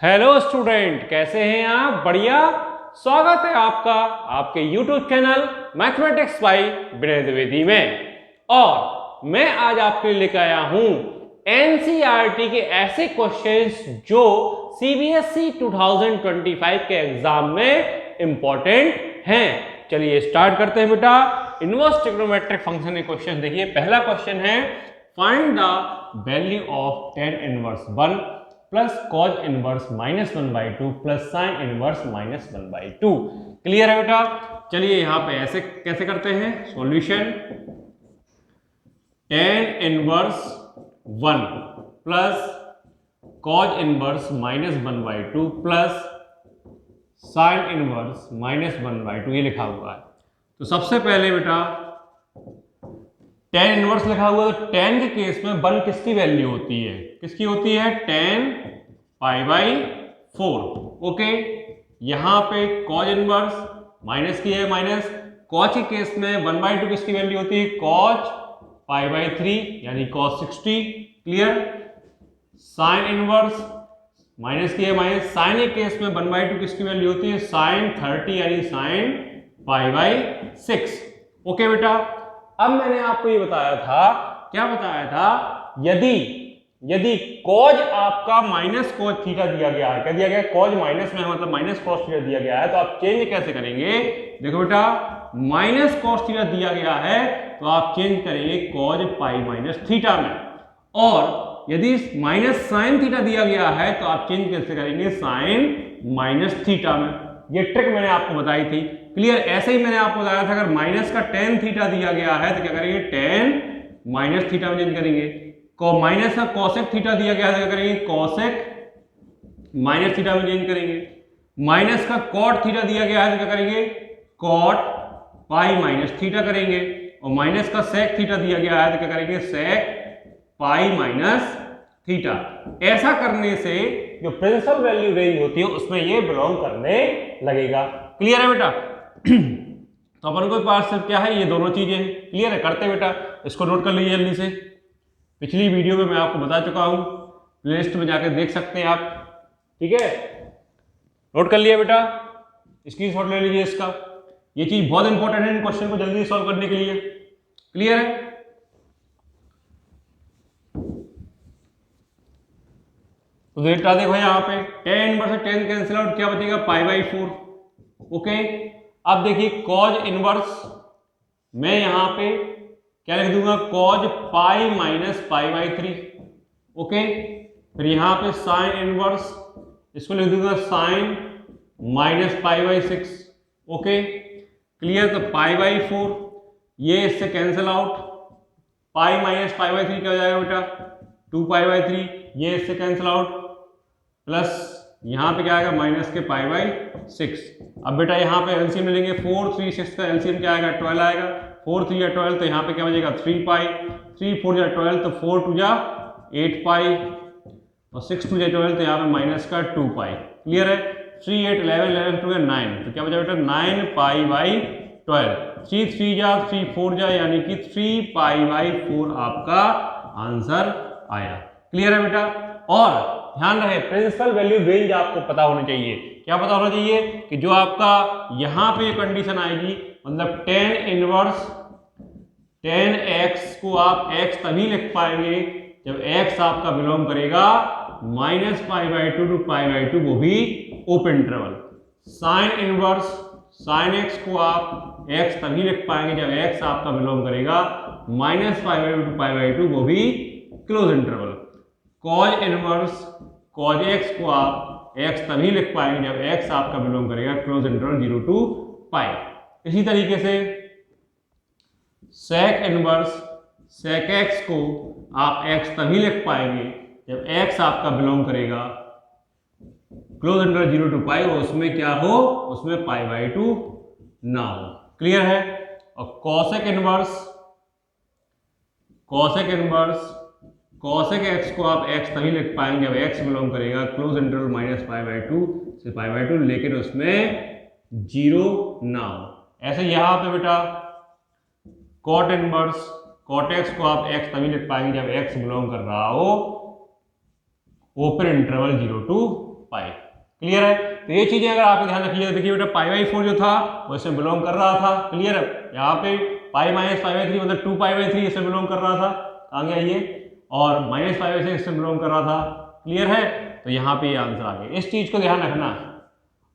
Hello student, कैसे हैं आप? बढ़िया। स्वागत है आपका आपके YouTube चैनल मैथमेटिक्स बाय विनय द्विवेदी में। और मैं आज आपके लिए लेकर आया हूं एनसीईआरटी के ऐसे क्वेश्चंस जो सीबीएसई 2025 के एग्जाम में इंपॉर्टेंट हैं। चलिए स्टार्ट करते हैं बेटा। इनवर्स ट्रिग्नोमेट्रिक फंक्शन के क्वेश्चन देखिए। पहला क्वेश्चन है, find the value of tan inverse 1 plus cos inverse -1/2 plus sine inverse -1/2। Clear है बेटा? चलिए यहां पे ऐसे कैसे करते हैं solution. tan inverse 1 plus cos inverse -1/2 plus sine inverse -1/2 ये लिखा हुआ है। तो सबसे पहले बेटा tan इनवर्स लिखा हुआ है, तो tan के केस में 1 किसकी वैल्यू होती है? किसकी होती है? tan π/4। ओके, यहां पे cos इनवर्स माइनस की है, माइनस cos के केस में 1/2 किसकी वैल्यू होती है? cos π/3 यानी cos 60। Clear? sin inverse minus की है, माइनस sin के केस में 1/2 किसकी वैल्यू होती है? sin 30 यानी sin π/6। ओके बेटा, अब मैंने आपको ये बताया था, क्या बताया था, यदि cos आपका माइनस cos थीटा दिया गया है, क्या दिया गया है? cos माइनस में मतलब माइनस cos थीटा दिया गया है, तो आप चेंज कैसे करेंगे? देखो बेटा, माइनस cos थीटा दिया गया है तो आप चेंज करेंगे cos π-थीटा में। और यदि माइनस साइन थीटा दिया गया है तो आप चेंज कैसे करेंगे? sin -थीटा में। ये ट्रिक मैंने आपको बताई थी। क्लियर? ऐसे ही मैंने आपको बताया था, अगर माइनस का tan थीटा दिया गया है तो क्या करेंगे? tan -थीटा में चेंज करेंगे। माइनस का cosec थीटा दिया गया है तो क्या करेंगे? cosec -थीटा में चेंज करेंगे। माइनस का cot थीटा दिया गया है तो क्या करेंगे? cot π-थीटा करेंगे। और माइनस का sec थीटा दिया गया है तो क्या करेंगे? sec π-थीटा। ऐसा करने से जो प्रिंसिपल वैल्यू रेंज होती है उसमें ये बिलोंग करने लगेगा। क्लियर है बेटा? तो अपन को पास क्या है, ये दोनों चीजें हैं। क्लियर है? करते बेटा, इसको नोट कर लीजिए जल्दी से। पिछली वीडियो में मैं आपको बता चुका हूं, प्लेलिस्ट में जाकर देख सकते हैं आप। ठीक है, नोट कर लिया बेटा, स्क्रीनशॉट ले लीजिए इसका। ये चीज बहुत इंपॉर्टेंट है इन क्वेश्चन को जल्दी सॉल्व करने के लिए। क्लियर है? तो बेटा देखो यहाँ पे tan इनवर्स से tan कैंसिल आउट, क्या बचेगा? π/4। ओके, अब देखिए cos इनवर्स मैं यहाँ पे क्या लिख दूंगा? cos π - π/3। ओके, फिर यहाँ पे sin इनवर्स इसको लिख दूंगा sin -π/6। Okay, clear? तो π/4 ये इससे कैंसिल आउट, π - π/3 क्या हो जाएगा बेटा? 2π/3। ये इससे कैंसिल आउट, प्लस यहाँ पे क्या आएगा? माइनस के π/6। अब बेटा यहाँ पे एलसीएम ले लेंगे, 4 3 6 का एलसीएम क्या आएगा? 12 आएगा। 4 3 या 12, तो यहाँ पे क्या बचेगा? 3π। 3 4 या 12, तो 4 2 या 8π, और 6 2 या 12, तो यहाँ पे माइनस का 2π। क्लियर है? 3 8 11 11 2 या 9, तो क्या बचा बेटा? 9π/12। 3 3 जा 3 4 जा, यानी कि 3π/4 आपका आंसर आया। क्लियर है बेटा? और ध्यान रहे, प्रिंसिपल वैल्यू रेंज आपको पता होनी चाहिए। क्या पता होना चाहिए? कि जो आपका यहां पे कंडीशन आएगी, मतलब tan इनवर्स tan x को आप x तभी लिख पाएंगे जब x आपका बिलोंग करेगा -π/2 टू π/2, वो भी open interval. sin inverse sin x को आप x तभी लिख पाएंगे जब x आपका बिलोंग करेगा -π/2 टू π/2, वो भी close interval. cos inverse cos x को आप x तभी लिख पाएंगे जब x आपका बिलोंग करेगा क्लोज इंटरवल 0 टू π। इसी तरीके से sec इनवर्स sec x को आप x तभी लिख पाएंगे जब x आपका बिलोंग करेगा क्लोज इंटरवल 0 टू π, उसमें क्या हो? उसमें π/2 ना हो। क्लियर है? और cosec इनवर्स cosec x को आप x तभी लिख पाएंगे जब x बिलोंग करेगा क्लोज इंटरवल -π/2 से π/2, लेकिन उसमें 0 ना हो। ऐसे यहां पे बेटा cot इनवर्स cot x को आप x तभी लिख पाएंगे जब x बिलोंग कर रहा हो open interval 0 to pi. Clear है? तो ये चीजें अगर आपको ध्यान रखिएगा, देखिए बेटा पाई बाई 4 जो था वो इसमें बिलोंग कर रहा था। क्लियर है? यहाँ पे पाई माइनस पाई बाई 3 मतलब 2 पाई बाई 3 इसमें बिलोंग कर रहा था, आगे आइए, और माइनस पाई बाई 6 इसमें बिलोंग कर रहा था। क्लियर है? तो यहाँ पे ये आंसर आ गया, इस चीज को ध्यान रखना है।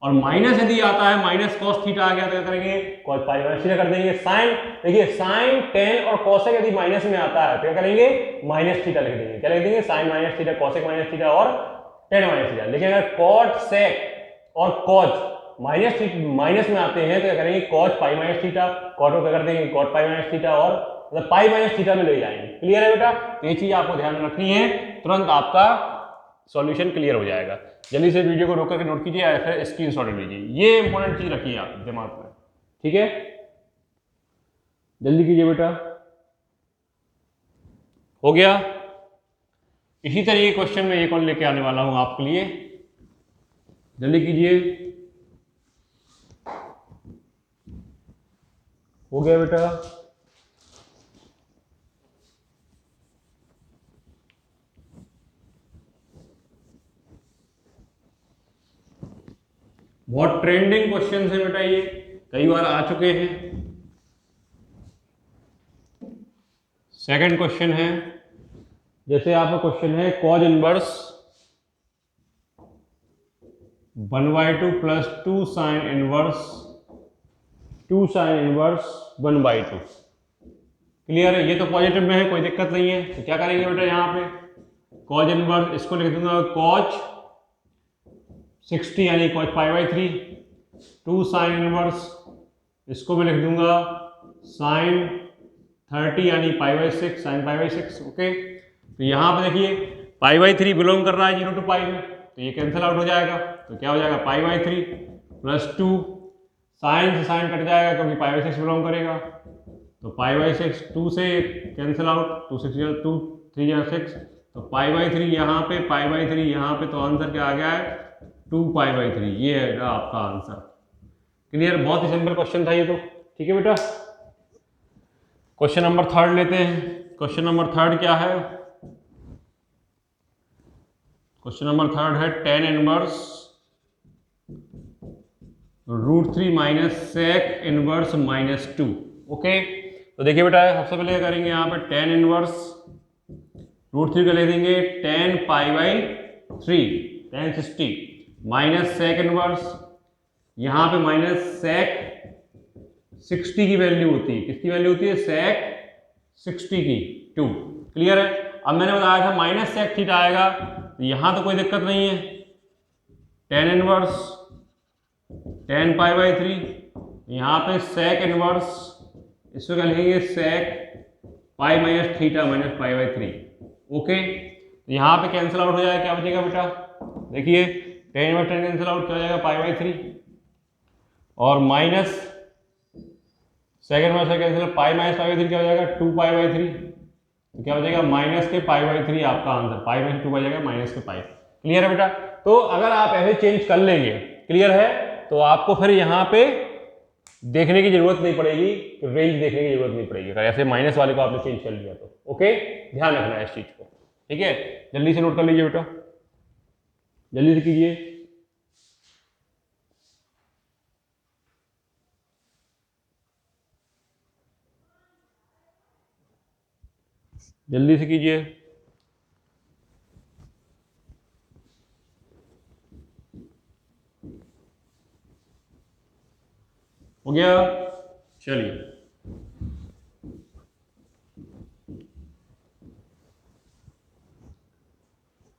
और माइनस यदि आता है, माइनस कॉस थीटा आ गया तो क्या करेंगे, कॉस पाई माइनस थीटा कर देंगे। साइन, देखिए साइन टेन और कॉसेक यदि माइनस में आता है तो क्या करेंगे, माइनस थीटा लिख देंगे। क्या लिख देंगे, sine minus theta, cosec minus theta और टेन माइनस थीटा। लेकिन अगर कॉट सेक और कॉज माइनस में आते हैं तो क्या करेंगे, cos pi minus theta, cot को क्या कर देंगे, कॉट पाई माइनस थीटा, और मतलब पाई माइनस थीटा में ले जाएंगे। क्लियर है बेटा? तो ये चीज आपको ध्यान में रखनी है, तुरंत आपका सॉल्यूशन क्लियर हो जाएगा। जल्दी से वीडियो को रोक करके नोट कीजिए या फिर स्क्रीनशॉट लीजिए, ये इंपॉर्टेंट चीज रखिए आप दिमाग में। ठीक है, जल्दी कीजिए बेटा। हो गया? इसी तरह के क्वेश्चन में एक और लेके आने वाला हूं आपके लिए, जल्दी कीजिए। हो गया बेटा? बहुत ट्रेंडिंग क्वेश्चन है बेटा, ये कई बार आ चुके हैं। सेकंड क्वेश्चन है, जैसे आपका क्वेश्चन है cause inverse 1/2 plus 2 sine inverse 1/2। Clear है? ये तो पॉजिटिव में है, कोई दिक्कत नहीं है। तो क्या करेंगे बेटा, यहाँ पे कॉज इनवर्स, इसको लिख दूंगा कॉज 60 यानी cause pi by 3, 2 sine inverse, इसको मैं लिख दूंगा साइन 30 यानी पाई by 6, sign pi by 6। Okay, तो यहाँ पे देखिए पाई बाई 3 बिलोंग कर रहा है 0 to पाई में, तो ये कैंसिल आउट हो जाएगा। तो क्या हो जाएगा, पाई बाई 3 प्लस 2, साइन से साइन कट जाएगा क्योंकि पाई बाई 6 बिलोंग करेगा, तो पाई बाई 6 2 से कैंसिल आउट, 2 6 2 3 6, तो पाई बाई 3 यहाँ पे, पाई बाई 3 यहाँ पे, तो आंसर क्या आ गया है, 2 पाई बाई 3। ये है आपका आंसर। क्लियर? बहुत ही सिंपल क्वेश्चन था ये तो। ठीक है बेटा, क्वेश्चन नंबर 3 लेते हैं। क्वेश्चन नंबर 3 क्या है, क्वेश्चन नंबर 3 है tan inverse √3 minus sec inverse -2। Okay, तो देखिए बेटा सबसे पहले क्या करेंगे, यहाँ पे tan इनवर्स √3 का ले देंगे tan pi by 3 tan 60 minus sec inverse, यहाँ पे माइनस सेक 60 की वैल्यू होती है, किसकी वैल्यू होती है, सेक 60 की 2। क्लियर है? अब मैंने बताया था माइनस सेक थीटा आएगा, तो यहाँ तो कोई दिक्कत नहीं है, tan inverse tan pi by 3, यहाँ पे सेक इनवर्स, इसको क्या लिखेंगे, sec pi minus theta minus pi by 3। Okay, तो यहाँ पे कैंसिल आउट हो जाएगा, क्या बचेगा बेटा, देखिए tan inverse tan cancel out, क्या हो जाएगा, पाई बाई 3 और minus sec inverse cancel, pi minus pi by 3 क्या हो जाएगा, 2 पाई बाई 3, तो क्या हो जाएगा, माइनस के पाई बाई 3 आपका आंसर, पाई माइनस 2 बच जाएगा माइनस के पाई। क्लियर है बेटा? तो अगर आप ऐसे चेंज कर लेंगे, क्लियर है, तो आपको फिर यहाँ पे देखने की जरूरत नहीं पड़ेगी, रेंज देखने की जरूरत नहीं पड़ेगी, अगर ऐसे माइनस वाले को आपने चेंज कर लिया तो। ओके, ध्यान रखना है इस चीज को। ठीक है, जल्दी से नोट कर लीजिए बेटा, जल्दी से कीजिए। जल्दी से कीजिए। हो गया? चलिए,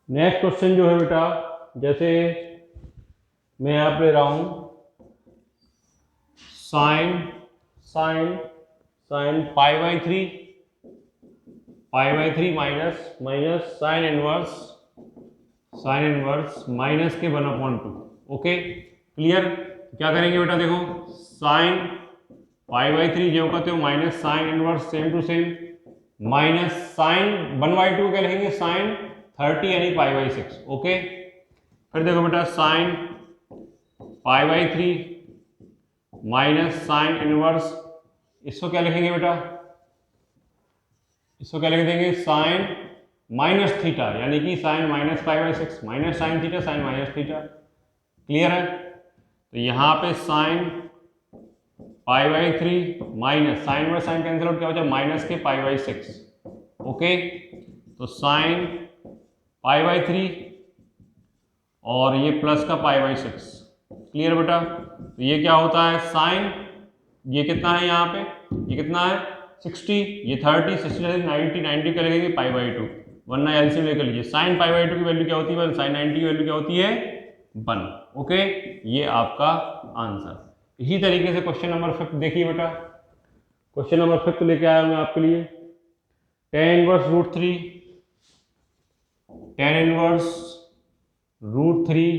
नेक्स्ट क्वेश्चन जो है बेटा, जैसे मैं यहाँ पे रहा हूं sign pi by 3 minus sine inverse minus के 1/2। Okay, clear? क्या करेंगे बेटा, देखो साइन पाई बाई 3 जो कहते हो minus sine inverse same to same, minus sine 1/2 क्या लिखेंगे, साइन 30 यानी पाई बाई 6। ओके, फिर देखो बेटा sign pi by 3 minus sine inverse, इसको क्या लिखेंगे बेटा, इसको क्या लिख देंगे, साइन माइनस थीटा, यानी कि sine minus pi by 6 minus sine theta sine minus theta. Clear है? तो यहाँ पे sine pi by 3 minus sine और साइन कैंसिल आउट, क्या हो जाए माइनस के पाई बाई 6। ओके, तो साइन पाई बाई 3 और ये प्लस का पाई बाई 6। क्लियर बेटा? तो ये क्या होता है साइन, ये कितना है यहाँ पे, ये कितना है 60, ये 30, 60 90, 90 का लगेगी पाई बाई 2, वरना एलसीएम लेकर लीजिए। साइन पाई बाई 2 की वैल्यू क्या होती है 1, साइन 90 की वैल्यू क्या होती है 1। ओके, ये आपका आंसर। इसी तरीके से क्वेश्चन नंबर 5 देखिए बेटा। क्वेश्चन नंबर 5 लेके आया मैं आपके लिए। tan inverse root 3, tan inverse root 3,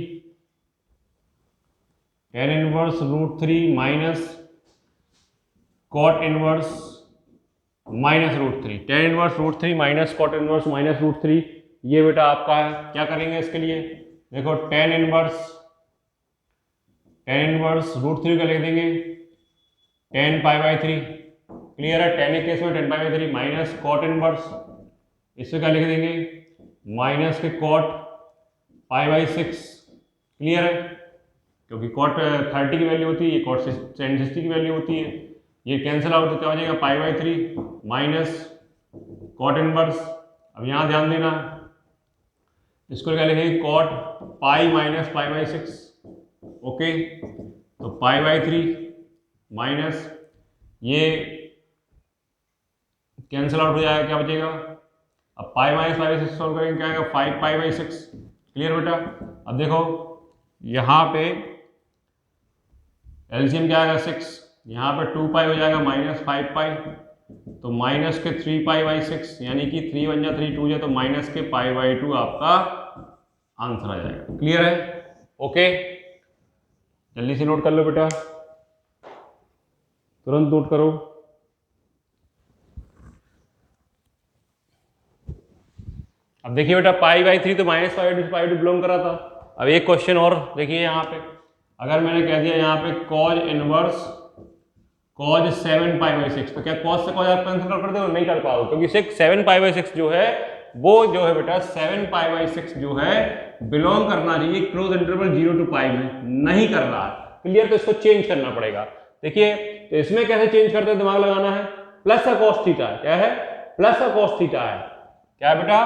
tan inverse root 3 minus cot inverse minus root 3, tan inverse root 3 minus cot inverse minus root 3, ये बेटा आपका है। क्या करेंगे इसके लिए, देखो tan इनवर्स रूट 3 का लिख देंगे tan पाई बाई 3। क्लियर है? tan के केस में tan pi by 3 minus cot inverse, इससे क्या लिख देंगे माइनस के कॉट पाई बाई 6। क्लियर है? क्योंकि कॉट 30 की वैल्यू होती है, ये कॉट 60 की वैल्यू होती है, ये कैंसिल आउट तो क्या हो जाएगा pi by 3 minus cot inverse. अब यहाँ ध्यान देना, इसको क्या लिखेंगे cot pi minus pi by 6। Okay, तो पाई बाई 3 माइनस ये कैंसिल आउट हो जाएगा, क्या बचेगा, अब pi minus pi by 6 solve करेंगे, क्या आएगा 5 पाई बाई 6। क्लियर बेटा? अब देखो यहाँ पे एलसीएम क्या आएगा 6, यहाँ पे 2 पाई हो जाएगा माइनस 5 पाई, तो माइनस के 3 पाई बाई 6, यानी कि 3 1 जा 3 2 जा, तो माइनस के पाई बाई 2 आपका आंसर आ जाएगा। क्लियर है? ओके, जल्दी से नोट कर लो बेटा, तुरंत नोट करो। अब देखिए बेटा पाई बाई 3 तो माइनस पाई बाई 2 बिलोंग कर रहा था। अब एक क्वेश्चन और देखिए यहाँ पे, अगर मैंने कह दिया यहाँ पे cause inverse cause 7 pi by 6, तो क्या कॉज से कॉज आप कैंसिल कर दो, नहीं कर पाओगे, क्योंकि 7 पाई बाई 6 जो है वो जो है बेटा 7 पाई बाई 6 जो है बिलोंग करना चाहिए क्लोज इंटरवल 0 to पाई में, नहीं कर रहा है। क्लियर? तो इसको चेंज करना पड़ेगा। देखिए तो इसमें कैसे चेंज करते हैं, दिमाग लगाना है। प्लस का कॉस थीटा है, क्या है प्लस का कॉस थीटा है, क्या है बेटा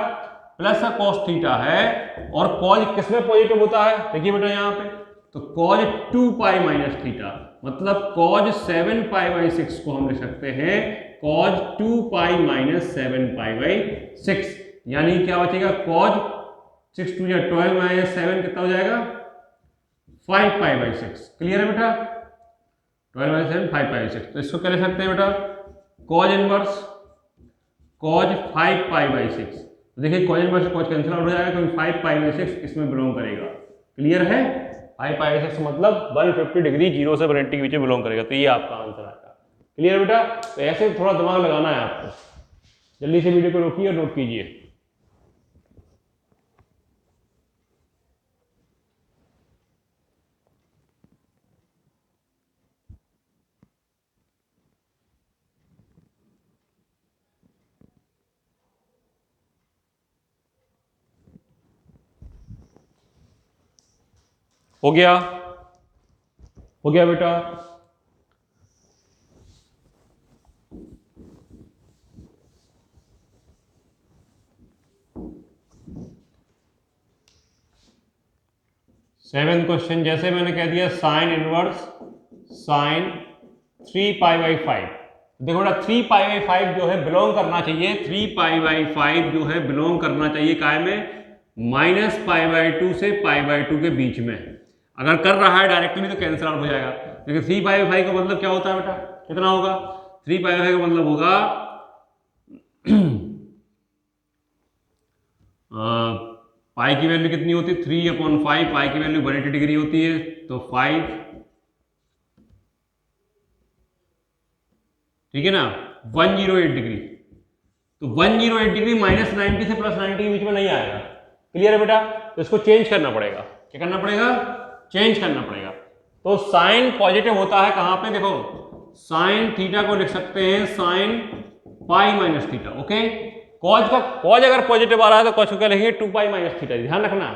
प्लस का कॉस थीटा है, और कॉज किसमें पॉजिटिव होता है, देखिए बेटा यहाँ पे, तो कॉज 2 पाई माइनस थीटा, मतलब कॉज 7 पाई बाई 6 को हम लिख सकते हैं cause 2 pi minus 7 pi by 6, यानी क्या बचेगा कॉज 6 2 या 12 माइनस 7 कितना हो जाएगा 5 पाई बाई 6। क्लियर है बेटा? 12 माइनस 7 5 पाई बाई 6, तो इसको क्या लिख सकते हैं बेटा cause inverse cause 5 pi by 6। तो देखिए कॉज इनवर्स से कॉज कैंसिल आउट हो जाएगा, क्योंकि 5 पाई बाई 6 इसमें बिलोंग करेगा। क्लियर है? 5 पाई बाई 6 मतलब 150 डिग्री 0 से 180 के बीच में बिलोंग करेगा, तो ये आपका आंसर आएगा। क्लियर बेटा? तो ऐसे थोड़ा दिमाग लगाना है आपको। जल्दी से वीडियो को रोकिए और नोट कीजिए। हो गया? हो गया बेटा? सेवेंथ क्वेश्चन, जैसे मैंने कह दिया sine inverse sine 3 pi by 5। देखो बेटा 3 पाई बाई 5 जो है बिलोंग करना चाहिए, 3 पाई बाई 5 जो है बिलोंग करना चाहिए काय में माइनस पाई बाई 2 से पाई बाई 2 के बीच में। अगर कर रहा है डायरेक्टली तो कैंसिल आउट हो जाएगा, लेकिन 3 पाई बाई 5 का मतलब क्या होता है बेटा, कितना होगा 3 पाई बाई 5 का मतलब होगा पाई की वैल्यू कितनी होती है 3/5, पाई की वैल्यू 180 डिग्री होती है, तो 5 ठीक है ना 108 डिग्री, तो 108 डिग्री माइनस 90 से प्लस 90 के बीच में नहीं आएगा। क्लियर है बेटा? तो इसको चेंज करना पड़ेगा। क्या करना पड़ेगा? चेंज करना पड़ेगा। तो साइन पॉजिटिव होता है कहां पे, देखो साइन थीटा को लिख सकते हैं sine pi minus theta. Okay, cause अगर पॉजिटिव आ रहा है तो कॉज को क्या लिखेंगे 2 पाई माइनस थीटा, ध्यान रखना।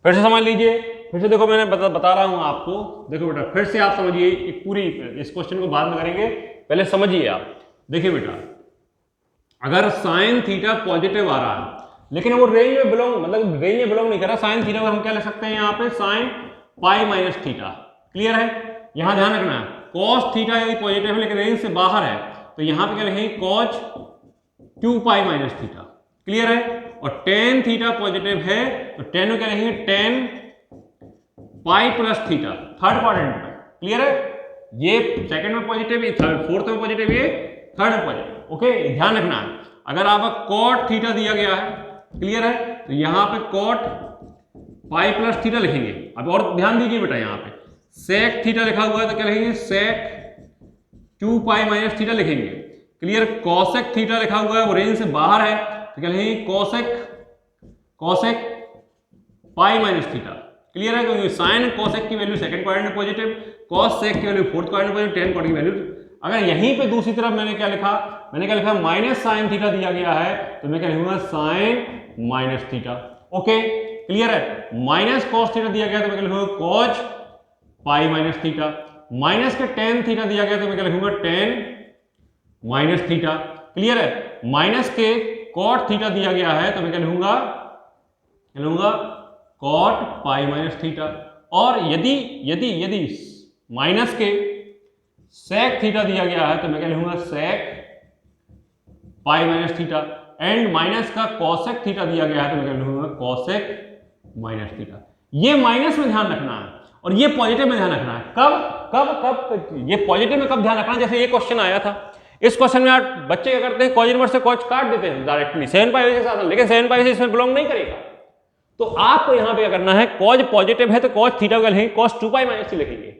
फिर से समझ लीजिए, फिर से देखो मैंने बता रहा हूं आपको, देखो बेटा फिर से आप समझिए, एक पूरी इस क्वेश्चन को बाद में करेंगे, पहले समझिए आप। देखिए बेटा, अगर साइन थीटा पॉजिटिव आ रहा है लेकिन वो रेंज में बिलोंग नहीं कर रहा, साइन थीटा को हम क्या लिख सकते हैं यहाँ पे साइन पाई माइनस थीटा। क्लियर है? यहां ध्यान रखना, कॉस थीटा यदि पॉजिटिव है लेकिन रेंज से बाहर है तो यहां पे क्या लिखेंगे कॉज 2 पाई माइनस थीटा। क्लियर है? और टेन थीटा पॉजिटिव है तो टेन को क्या लिखेंगे टेन पाई प्लस थीटा, थर्ड क्वाड्रेंट में। क्लियर है? ये सेकंड में पॉजिटिव, ये थर्ड, फोर्थ में पॉजिटिव, ये थर्ड में पॉजिटिव। ओके, ध्यान रखना, अगर आपका कॉट थीटा दिया गया है, क्लियर है, तो यहां पे कॉट पाई प्लस थीटा लिखेंगे। अब और ध्यान दीजिए बेटा, यहां पे सेक थीटा लिखा हुआ है तो क्या लिखेंगे सेक 2 पाई माइनस थीटा लिखेंगे। क्लियर? कॉसेक थीटा लिखा हुआ है, वो रेंज से बाहर है तो क्या लिखेंगे कॉसेक पाई माइनस थीटा। क्लियर है? क्योंकि साइन कॉसेक की वैल्यू सेकंड क्वाड्रेंट में पॉजिटिव, कॉस सेक की वैल्यू फोर्थ क्वाड्रेंट में पॉजिटिव, टेन क्वाड्रेंट की वैल्यू। अगर यहीं पे दूसरी तरफ मैंने क्या लिखा माइनस साइन थीटा दिया गया है तो मैं क्या लिखूंगा sine minus theta. Okay, clear है? माइनस कॉस थीटा दिया गया तो मैं क्या लिखूंगा cos pi minus theta. Minus के टेन थीटा दिया गया तो मैं क्या लिखूंगा टेन माइनस थीटा। क्लियर है? माइनस के कॉट थीटा दिया गया है तो मैं क्या लिखूंगा कॉट पाई माइनस थीटा। और यदि माइनस के सेक थीटा दिया गया है तो मैं क्या लिखूंगा sec pi minus theta. And minus का कॉसेक थीटा दिया गया है तो मैं क्या लिखूंगा कॉसेक माइनस थीटा। ये माइनस में ध्यान रखना है और ये पॉजिटिव में ध्यान रखना है। कब ये पॉजिटिव में कब ध्यान रखना है? जैसे ये क्वेश्चन आया था, इस क्वेश्चन में आप बच्चे क्या करते हैं, कॉज इनवर्स से कॉज काट देते हैं डायरेक्टली 7 पाई के साथ, लेकिन 7 पाई से इसमें बिलोंग नहीं करेगा। तो आपको यहां पे क्या करना है, कॉज पॉजिटिव है तो कॉज थीटा को लिखेंगे कॉस 2 पाई माइनस थीटा लिखेंगे।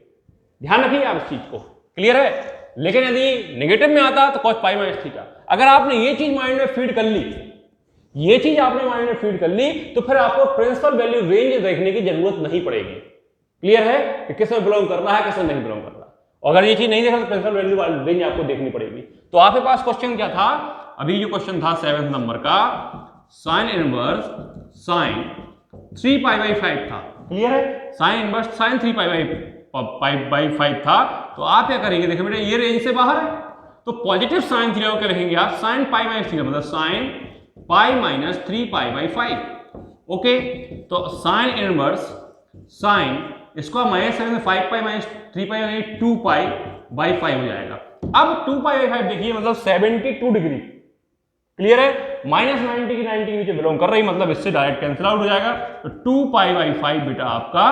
ध्यान रखिए आप इस चीज को। क्लियर है? लेकिन यदि नेगेटिव में आता तो कॉस पाई माइनस थीटा। अगर आपने ये चीज माइंड में फीड कर ली, तो फिर आपको प्रिंसिपल वैल्यू रेंज देखने की जरूरत नहीं पड़ेगी। क्लियर है कि किस में बिलोंग कर रहा है, किस में नहीं बिलोंग कर रहा। और अगर ये चीज नहीं देखा तो प्रिंसिपल वैल्यू रेंज आपको देखनी पड़ेगी। तो आपके पास क्वेश्चन क्या था, अभी जो क्वेश्चन था 7 नंबर का, sine inverse sine 3 pi by 5 था। क्लियर है? Sine inverse sine 3 pi by 5 था। तो आप क्या करेंगे, देखिए बेटा ये रेंज से बाहर है तो पॉजिटिव साइन थीटा को क्या लिखेंगे आप साइन पाई माइनस थीटा, मतलब sine pi minus 3 pi by 5। Okay, तो साइन इनवर्स साइन, इसको माइनस करेंगे 5 pi minus 3 pi 2 pi by 5 हो जाएगा। अब 2 पाई बाई 5 देखिए मतलब 72 डिग्री। क्लियर है? माइनस 90 की 90 के नीचे बिलोंग कर रही, मतलब इससे डायरेक्ट कैंसिल आउट हो जाएगा। तो 2 पाई बाई 5 बेटा आपका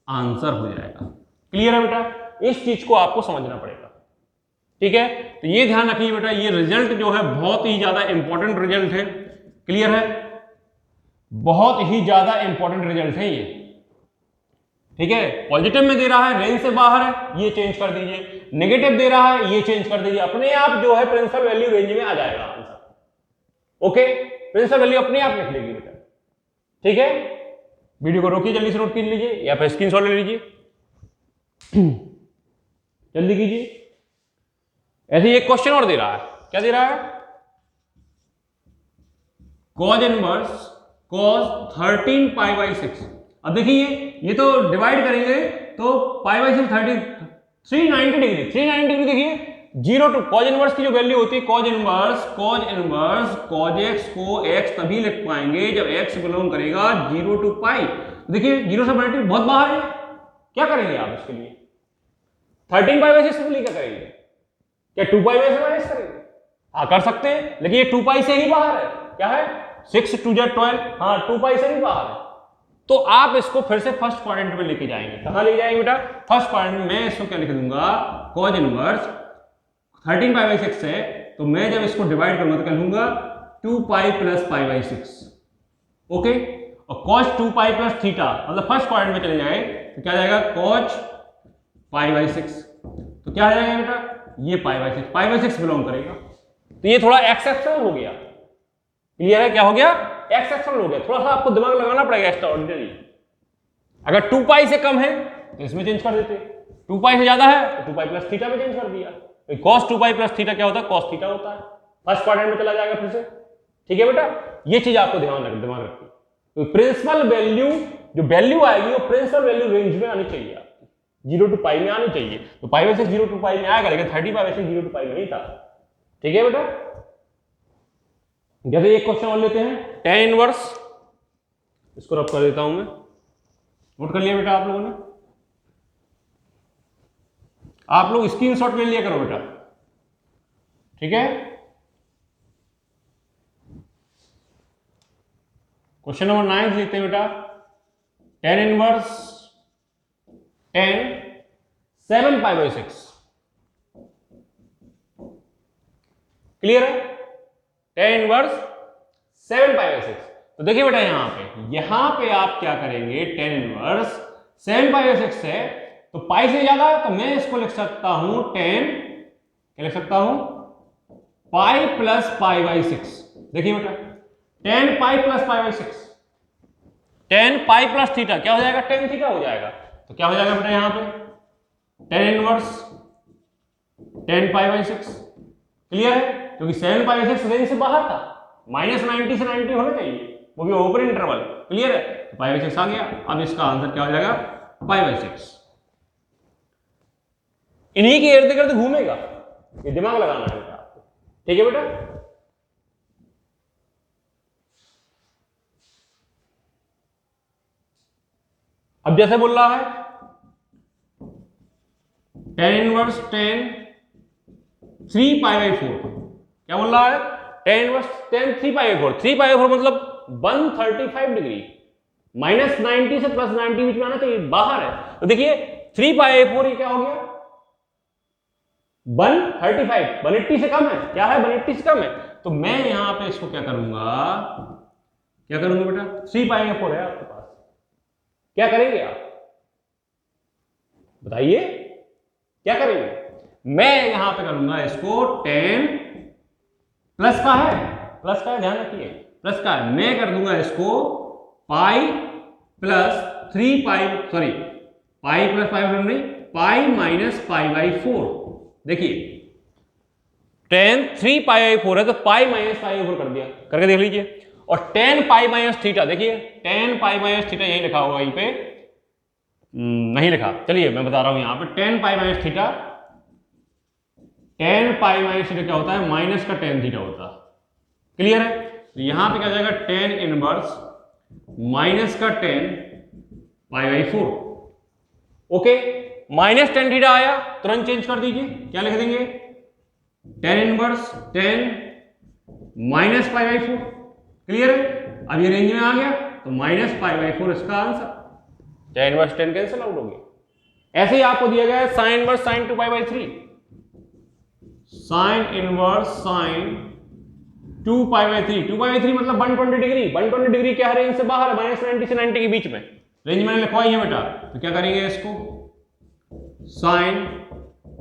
आंसर हो जाएगा। क्लियर है बेटा? इस चीज को आपको समझना पड़ेगा। ठीक है? तो ये ध्यान रखिए बेटा, ये रिजल्ट जो है बहुत ही ज्यादा इंपॉर्टेंट रिजल्ट है। क्लियर है? बहुत ही ज्यादा इंपॉर्टेंट रिजल्ट है ये। ठीक है? पॉजिटिव में दे रहा है, रेंज से बाहर है, ये चेंज कर दीजिए। नेगेटिव दे रहा है, ये चेंज कर दीजिए। अपने आप जो है प्रिंसिपल वैल्यू रेंज में आ जाएगा आंसर। ओके, प्रिंसिपल वैल्यू अपने आप लिख लेगी बेटा। ठीक है? वीडियो को रोकिए, जल्दी से नोट कर लीजिए या फिर स्क्रीनशॉट ले लीजिए, जल्दी कीजिए। ऐसे एक क्वेश्चन और दे रहा है, क्या दे रहा है, cause inverse cause 13 pi by 6। अब देखिए ये तो डिवाइड करेंगे तो पाई बाई 6 390 डिग्री। 390 डिग्री देखिए, 0 टू कॉज इनवर्स की जो वैल्यू होती है कॉज इनवर्स कॉज एक्स को एक्स तभी लिख पाएंगे जब एक्स बिलोंग करेगा 0 टू पाई। देखिए 0 से बड़ा बहुत बाहर है, क्या करेंगे आप इसके लिए, 13 पाई बाई 6 के लिए क्या करेंगे, क्या 2 पाई बाई से माइनस करेंगे? हाँ कर सकते हैं, लेकिन ये 2 पाई से ही बाहर है। क्या है 6 2 12, हाँ 2 पाई से भी बाहर है। तो आप इसको फिर से फर्स्ट क्वाड्रेंट में लेके जाएंगे। कहां ले जाएंगे बेटा, फर्स्ट क्वाड्रेंट में। मैं इसको क्या लिख दूंगा, कॉज इनवर्स 13 पाई बाई 6 है, तो मैं जब इसको डिवाइड करूंगा तो क्या लूंगा 2 pi plus pi by 6। Okay, और कॉज 2 पाई प्लस थीटा, मतलब फर्स्ट क्वाड्रेंट में चले जाए तो क्या जाएगा कॉज पाई बाई 6। तो क्या आ जाएगा बेटा, ये पाई बाई 6 बिलोंग करेगा। तो ये थोड़ा एक्सेप्शनल हो गया। क्लियर है? क्या हो गया, एक्सेप्शनल हो गया। थोड़ा सा आपको दिमाग लगाना पड़ेगा, एक्स्ट्रा ऑर्डिनरी। अगर 2 पाई से कम है तो इसमें चेंज कर देते, 2 पाई से ज्यादा है तो 2 पाई प्लस थीटा में चेंज कर दिया। cos 2 पाई प्लस थीटा क्या होता है, cos थीटा होता है। फर्स्ट क्वाड्रेंट में चला जाएगा फिर से। ठीक है बेटा, ये चीज आपको दिमाग रखिए। तो प्रिंसिपल वैल्यू, जो वैल्यू आएगी वो प्रिंसिपल वैल्यू रेंज में आनी चाहिए आपकी, 0 to पाई में आनी चाहिए। तो पाई बाई 6 0 to पाई में आएगा, लेकिन 35/6 0 to पाई में नहीं था। ठीक है बेटा, जैसे एक क्वेश्चन और लेते हैं, tan इनवर्स, इसको रब कर देता हूं मैं, नोट कर लिया बेटा आप लोगों ने? आप लोग स्क्रीनशॉट ले लिया करो बेटा, ठीक है। क्वेश्चन नंबर 9 लेते हैं बेटा, tan इनवर्स tan 7π/6, क्लियर है? tan inverse 7π/6। तो देखिए बेटा यहां पे आप क्या करेंगे, tan इनवर्स 7π/6 है तो पाई से ज्यादा, तो मैं इसको लिख सकता हूं tan, क्या लिख सकता हूं, पाई प्लस π/6। देखिए बेटा, tan pi plus π/6, tan pi plus theta क्या हो जाएगा, tan थीटा हो जाएगा। तो क्या हो जाएगा बेटा यहां पे, tan इनवर्स tan π/6, क्लियर है? क्योंकि 7π/6 रेंज से बाहर था, -90 से 90 होना चाहिए, वो भी ओपन इंटरवल, क्लियर है? तो π/6 आ गया। अब इसका आंसर क्या हो जाएगा, π/6। इन्हीं के इर्द गिर्द घूमेगा, ये दिमाग लगाना है बेटा आपको। ठीक है बेटा, अब जैसे बोल रहा है tan इनवर्स tan 3π/4, क्या बोल रहा है, tan इनवर्स tan 3π/4, 3π/4 मतलब 135 डिग्री, -90 से +90 बीच में आना चाहिए, बाहर है। तो देखिए 3π/4 ये क्या हो गया, 135, 180 से कम है, क्या है, 180 से कम है। तो मैं यहां पे इसको क्या करूंगा, क्या करूंगा बेटा, 3π/4 है आपके पास, क्या करेंगे आप बताइए, क्या करेंगे? मैं यहां पे करूंगा इसको tan प्लस का है, प्लस का है, ध्यान रखिए प्लस का है, मैं कर दूंगा इसको pi plus 3π, sorry pi plus नहीं, पाई माइनस π/4। देखिए tan 3π/4 है तो पाई माइनस π/4 कर दिया, करके देख लीजिए। और tan पाई माइनस थीटा, देखिए tan पाई माइनस थीटा यही लिखा होगा, यहीं पे नहीं लिखा, चलिए मैं बता रहा हूं यहां पे tan पाई माइनस थीटा, tan पाई माइनस थीटा क्या होता है, माइनस का tan थीटा होता है, क्लियर है? तो यहां पे क्या जाएगा, tan इनवर्स माइनस का tan π/4, okay. Minus tan theta आया, तुरंत चेंज कर दीजिए, क्या लिख देंगे, tan inverse tan minus π/4, clear है? अब ये रेंज में आ गया तो माइनस π/4 इसका answer, tan inverse tan cancel out हो गया। ऐसे ही आपको दिया गया है sin inverse sin 2π/3, sin inverse sin 2π/3, 2π/3 मतलब 120 डिग्री, 120 डिग्री क्या है, रेंज से बाहर है, -90 से 90 के बीच में, रेंज मैंने लिखवाई है बेटा। तो क्या करेंगे इसको, sin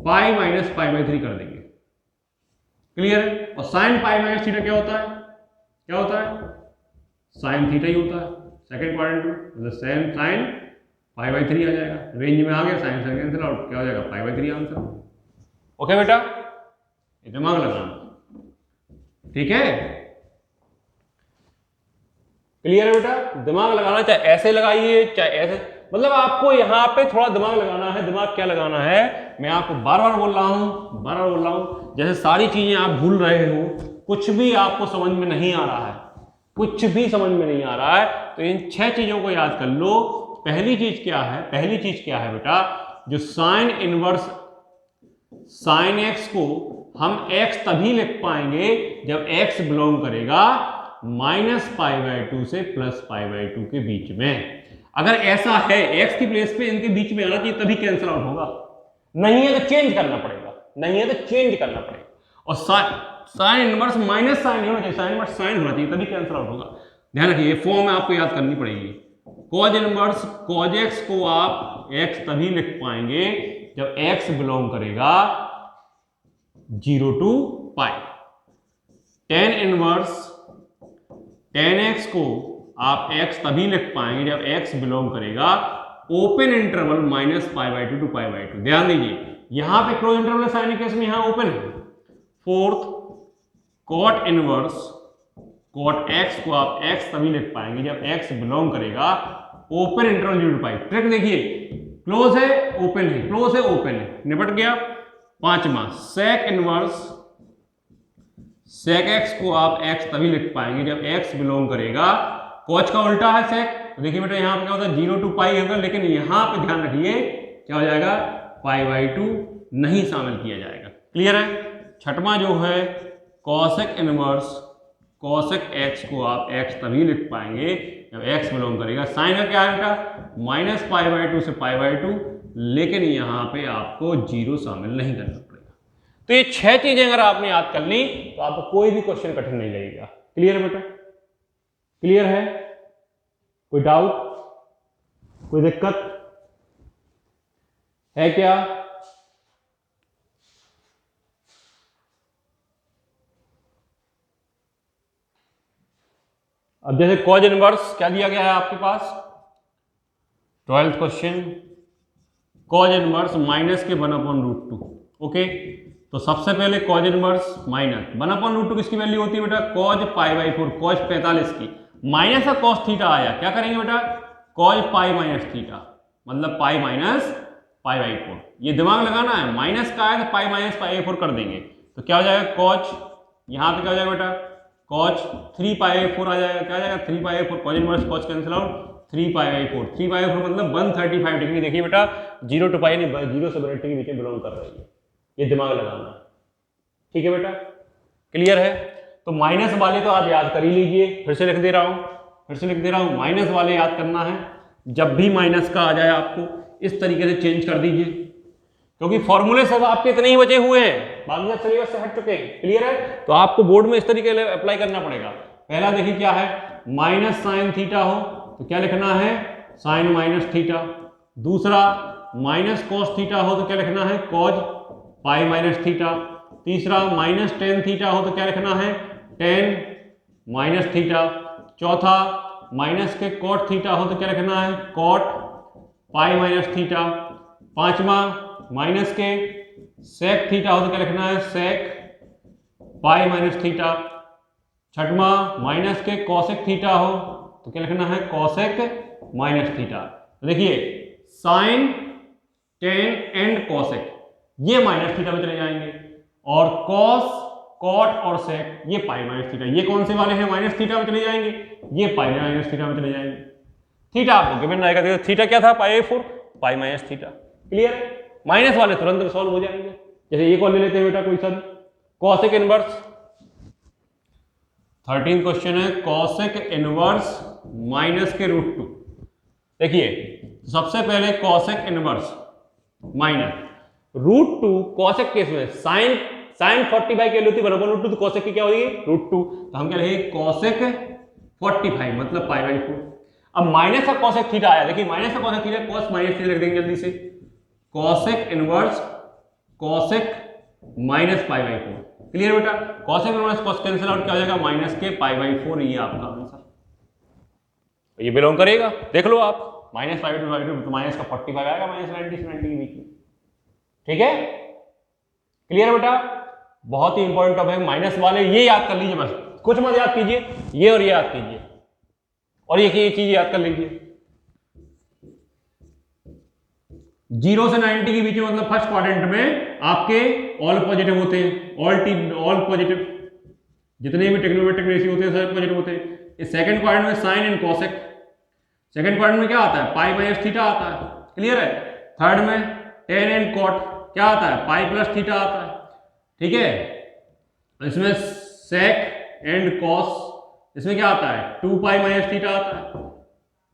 पाई माइनस π/3 कर देंगे, क्लियर है? और sin पाई माइनस थीटा क्या होता है, क्या होता है, sin थीटा ही होता है सेकंड क्वाड्रेंट में, मतलब sin π/3 आ जाएगा, रेंज में आ गया, sin से कैंसिल आउट, क्या हो जाएगा, π/3 आंसर। ओके बेटा, ये दिमाग लगाना, ठीक है, क्लियर है बेटा? दिमाग लगाना, चाहे ऐसे लगाइए चाहे ऐसे, मतलब आपको यहां पे थोड़ा दिमाग लगाना है। दिमाग क्या लगाना है, मैं आपको बार बार बोल रहा हूं, जैसे सारी चीजें आप भूल रहे हो, कुछ भी आपको समझ में नहीं आ रहा है, कुछ भी समझ में नहीं आ रहा है, तो इन 6 चीजों को याद कर लो। पहली चीज क्या है बेटा, जो साइन इनवर्स साइन एक्स को हम x तभी लिख पाएंगे जब x बिलोंग करेगा -π/2 से +π/2 के बीच में। अगर ऐसा है, x की प्लेस पे इनके बीच में आना चाहिए तभी कैंसिल आउट होगा, नहीं है तो चेंज करना पड़ेगा, और साइन इनवर्स माइनस साइन नहीं होना चाहिए, साइन इनवर्स साइन होना चाहिए तभी कैंसिल आउट होगा। ध्यान रखिए, ये फॉर्म आपको याद करनी पड़ेगी। कॉज इनवर्स कॉज एक्स को आप x तभी लिख पाएंगे जब x बिलोंग करेगा 0 to π। tan inverse tan x को आप x तभी लिख पाएंगे जब x बिलोंग करेगा ओपन इंटरवल -π/2 to π/2। ध्यान दीजिए, यहां पे क्लोज इंटरवल साइन केस में यहां ओपन है, 4th cot inverse cot x को आप एक्स तभी लिख पाएंगे जब एक्स बिलोंग करेगा open interval 0 to pi. Trick देखिए, क्लोज है ओपन है, क्लोज है ओपन है, निपट गया। पांचवा सेक इनवर्स सेक एक्स को आप एक्स तभी लिख पाएंगे जब एक्स बिलोंग करेगा, कॉच का उल्टा है सेक। देखिए बेटा यहाँ पे क्या होता है 0 to पाई होगा, लेकिन यहाँ पे ध्यान रखिए क्या हो जाएगा π/2 नहीं शामिल किया जाएगा। क्लियर है। छठवां जो है कॉसेक इनवर्स कॉसेक एक्स को आप एक्स तभी लिख पाएंगे जब एक्स बिलोंग करेगा, साइन का क्या है बेटा -π/2 से π/2, लेकिन यहाँ पे आपको 0 शामिल नहीं करना पड़ेगा। तो ये 6 चीजें अगर आपने याद कर ली तो आपको कोई भी क्वेश्चन कठिन नहीं लगेगा। क्लियर है बेटा, क्लियर है, कोई डाउट, कोई दिक्कत है क्या? अब जैसे कॉज इनवर्स क्या दिया गया है आपके पास 12th question, cause inverse minus के 1/√2। ओके, तो सबसे पहले कॉज इनवर्स माइनस 1/√2 किसकी वैल्यू होती है बेटा कॉज π/4, कॉज 45 की, माइनस का कॉस थीटा आया, क्या करेंगे बेटा कॉज पाई माइनस थीटा, मतलब पाई माइनस π/4। ये दिमाग लगाना है, माइनस का है तो पाई माइनस π/4 कर देंगे, तो क्या हो जाएगा कॉज, यहाँ पे क्या हो जाएगा बेटा कॉज 3π/4 आ जाएगा, क्या आ जाएगा 3π/4, cos inverse cos cancel out 3π/4, 3π/4 मतलब 135 डिग्री। देखिए बेटा 0 to पाई नहीं 0 से 180 के बीच में बिलोंग कर रही है, ये दिमाग लगाना है। ठीक है बेटा, क्लियर है। तो माइनस वाले तो आप याद कर ही लीजिए, फिर से लिख दे रहा हूं, माइनस वाले याद करना है, जब भी माइनस का आ जाए आपको इस तरीके से चेंज कर दीजिए, क्योंकि फॉर्मूले सब आपके इतने ही बचे हुए हैं, बाकी सब सिलेबस से हट चुके हैं। क्लियर है, तो आपको बोर्ड में इस तरीके से अप्लाई करना पड़ेगा। पहला देखिए क्या है, माइनस साइन थीटा हो तो क्या लिखना है साइन माइनस थीटा, दूसरा माइनस कॉस थीटा हो तो क्या लिखना है कॉज पाई माइनस थीटा, तीसरा माइनस टेन थीटा हो तो क्या लिखना है टेन माइनस थीटा, चौथा माइनस के कॉट थीटा हो तो क्या लिखना है कॉट पाई माइनस थीटा, पांचवा माइनस के सेक थीटा हो तो क्या लिखना है सेक पाई माइनस थीटा, छठवा माइनस के कॉसेक थीटा हो तो क्या लिखना है कॉसेक माइनस थीटा। तो देखिए साइन टेन एंड कॉसेक ये माइनस थीटा में चले जाएंगे, और कॉस कॉट और सेक ये पाई माइनस थीटा, ये कौन से वाले हैं माइनस थीटा में चले जाएंगे, ये पाई माइनस थीटा में चले जाएंगे। थीटा आपको गिवन रहेगा, देखो थीटा क्या था π/4 pi minus theta. Clear, minus वाले तुरंत सॉल्व हो जाएंगे। जैसे एक और ले लेते हैं बेटा कोई सब कॉसेक इनवर्स, 13 क्वेश्चन है कॉसेक इनवर्स माइनस के √2। देखिए सबसे पहले cosec inverse minus √2, cosec case में साइन 45 की वैल्यू थी 1/√2, तो कॉसेक की क्या होगी √2, तो हम क्या लिखेंगे कॉसेक 45 मतलब π/4। अब माइनस का कॉसेक थीटा आया, देखिए माइनस का cosec theta cos minus theta लिख देंगे जल्दी से, cosec inverse cosec minus π/4। Clear बेटा, cosec inverse cos cancel out क्या हो जाएगा माइनस के π/4, ये आपका आंसर। ये बिलोंग करेगा, देख लो आप माइनस π/2 तो माइनस का 45 आएगा माइनस 90 से 90 के बीच में। ठीक है, क्लियर बेटा, बहुत ही इंपॉर्टेंट टॉपिक है माइनस वाले, ये याद कर लीजिए, बस कुछ मत याद कीजिए, ये और ये याद कीजिए, और ये चीज याद कर लीजिए 0 से 90 के बीच में, मतलब फर्स्ट क्वाड्रेंट में आपके ऑल पॉजिटिव होते हैं, ऑल पॉजिटिव, जितने भी ट्रिग्नोमेट्रिक रेशियो होते हैं सब पॉजिटिव होते हैं। इस सेकंड क्वाड्रेंट में sine and cosec, second quadrant में क्या आता है पाई माइनस थीटा आता है। क्लियर है, थर्ड में टेन एंड कॉट क्या आता है पाई प्लस थीटा आता है। ठीक है, इसमें सेक एंड कॉस, इसमें क्या आता है 2 पाई माइनस थीटा आता है,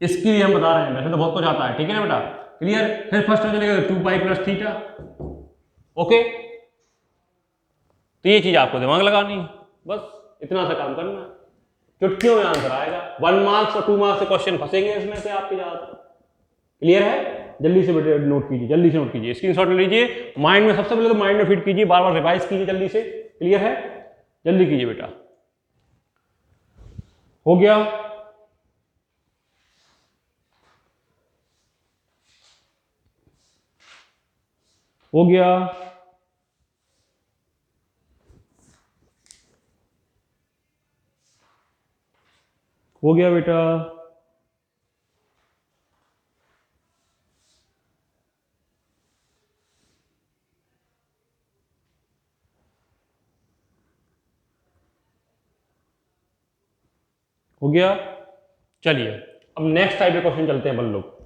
इसकी भी हम बता रहे हैं, वैसे तो बहुत कुछ आता है। ठीक है ना बेटा, क्लियर। फिर फर्स्ट में चलेगा 2 पाई प्लस थीटा। ओके, तो ये चीज आपको दिमाग लगानी है, बस इतना सा काम करना है, चुटकियों में आंसर आएगा। 1 मार्क्स और 2 मार्क्स से क्वेश्चन फंसेंगे इसमें से आपके ज्यादातर। क्लियर है, जल्दी से नोट कीजिए, जल्दी से नोट कीजिए, स्क्रीनशॉट ले लीजिए, माइंड में सबसे पहले तो माइंड में फिट कीजिए, बार बार रिवाइज कीजिए जल्दी से। क्लियर है, जल्दी कीजिए बेटा। हो गया, हो गया, हो गया बेटा। हो गया। चलिए अब नेक्स्ट टाइप के क्वेश्चन चलते हैं अपन लोग।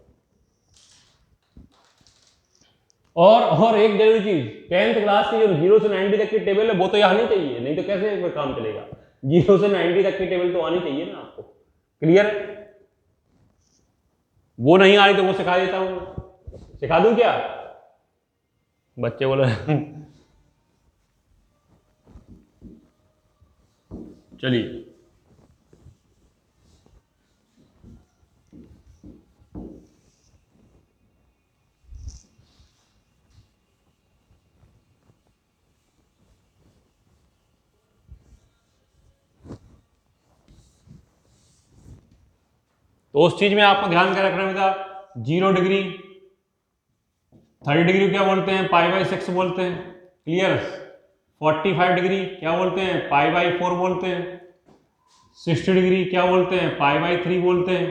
और एक जरूरी चीज, 10th क्लास की जो 0 से 90 तक की टेबल है वो तो आनी चाहिए, नहीं तो कैसे काम चलेगा। 0 से 90 तक की टेबल तो आनी चाहिए ना आपको। क्लियर है? वो नहीं आ रही तो वो सिखा देता हूं। सिखा दूं क्या? बच्चे बोले चलिए तो उस चीज में आपको ध्यान क्या रखना बेटा, 0 डिग्री 30 डिग्री क्या बोलते हैं, π/6 बोलते हैं। क्लियर? 45 डिग्री क्या बोलते हैं, π/4 बोलते हैं। 60 डिग्री क्या बोलते हैं, π/3 बोलते हैं।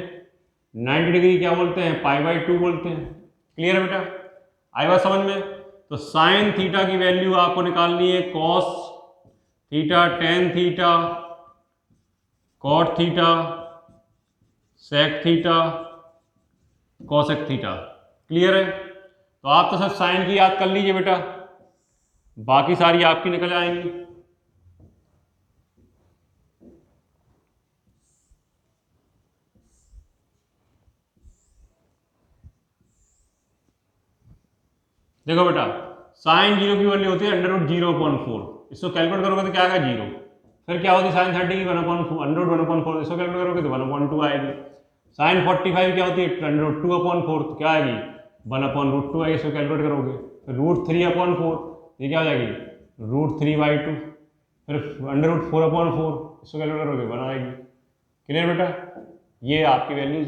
90 डिग्री क्या बोलते हैं, π/2 बोलते हैं। क्लियर है बेटा? आई बात समझ में? तो साइन थीटा की वैल्यू आपको निकालनी है cos theta, tan theta, cot theta, sec theta, cosec theta. Clear है? तो आप तो सब साइन की याद कर लीजिए बेटा, बाकी सारी आपकी निकल आएंगी। देखो बेटा, साइन 0 की वैल्यू होती है √0/4। इसको कैलकुलेट करोगे तो क्या आएगा, 0। फिर क्या होती है साइन 30 की 1/4, इसको कैलकुलेट करोगे तो 1/2 आएगी। साइन 45 क्या होती है, √2/4, तो क्या आएगी 1/√2 आएगी। इसको कैलकुलेट करोगे फिर √3/4, ये क्या हो जाएगी √3/2। फिर √4/4, इसको कैलकुलेट करोगे 1 आएगी। क्लियर बेटा? ये आपकी वैल्यूज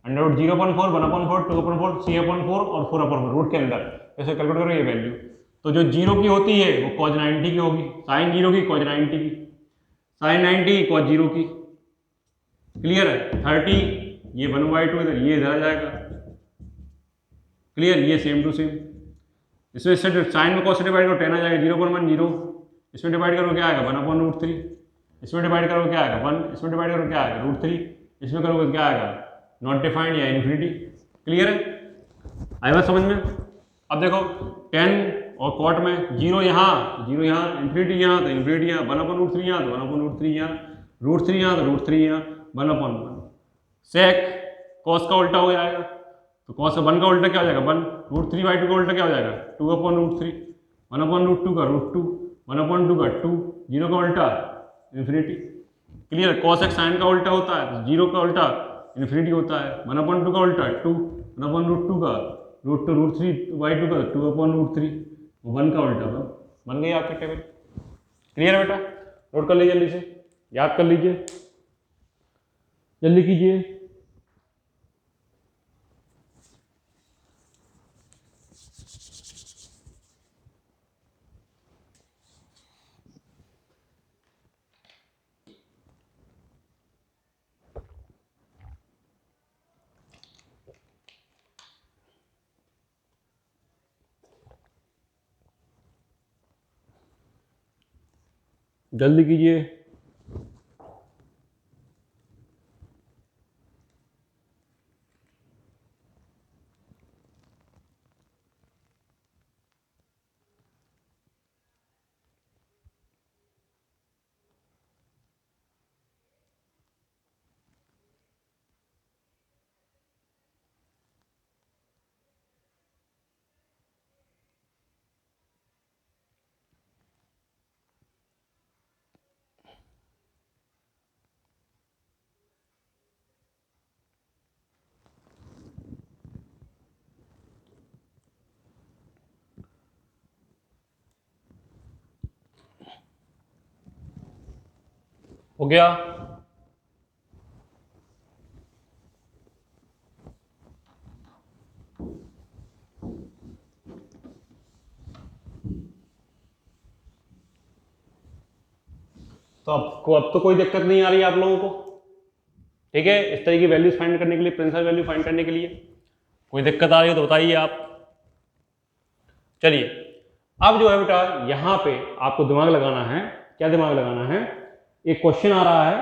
√0/4, 1/4, 2/4, 3/4 और 4/4 रूट के अंदर ऐसे कैलकुलेट करो ये वैल्यू। तो जो 0 की होती है वो cos 90 की होगी, साइन 0 की cos 90 की, साइन 90 की cos 0 की। क्लियर है? 30 ये 1/2 इधर, ये इधर आ जाएगा। क्लियर? ये सेम टू सेम। इसमें इससे साइन में cos से डिवाइड करो 10 आ जाएगा, 0.1 0। इसमें डिवाइड करो क्या आएगा 1/√3। इसमें डिवाइड करो क्या आएगा 1। इसमें डिवाइड करो क्या आएगा √3। इसमें करोगे तो क्या आएगा नॉट डिफाइंड या इन्फिनिटी। क्लियर है? आई बात समझ में? अब देखो 10 और कॉट में 0 यहाँ, 0 यहाँ, इन्फिनिटी यहाँ तो इन्फिनिटी यहाँ, 1/√3 यहाँ तो 1/√3 यहाँ, √3 यहाँ तो √3 यहाँ, 1/1। सेक कॉस का उल्टा हो जाएगा, तो कॉस का 1 का उल्टा क्या हो जाएगा 1, √3/2 का उल्टा क्या हो जाएगा 2/√3, 1/2 का √2, 1/2 का 2, 0 का उल्टा इन्फिनिटी। क्लियर? कॉस एक साइन का उल्टा होता है, 0 का उल्टा इन्फिनिटी होता है, 1/2 का उल्टा 2, 1/√2 का √2, √3/2 का 2/√3, 1 का उल्टा 1। बन गई आपकी टेबल। क्लियर है बेटा? नोट कर लीजिए, जल्दी से याद कर लीजिए, जल्दी कीजिए। जल्दी कीजिए। हो गया? तो अब तो कोई दिक्कत नहीं आ रही आप लोगों को? ठीक है, इस तरह की वैल्यूज फाइंड करने के लिए, प्रिंसिपल वैल्यू फाइंड करने के लिए। कोई दिक्कत आ रही है तो बताइए आप। चलिए अब जो है बेटा यहां पे आपको दिमाग लगाना है। क्या दिमाग लगाना है? एक क्वेश्चन आ रहा है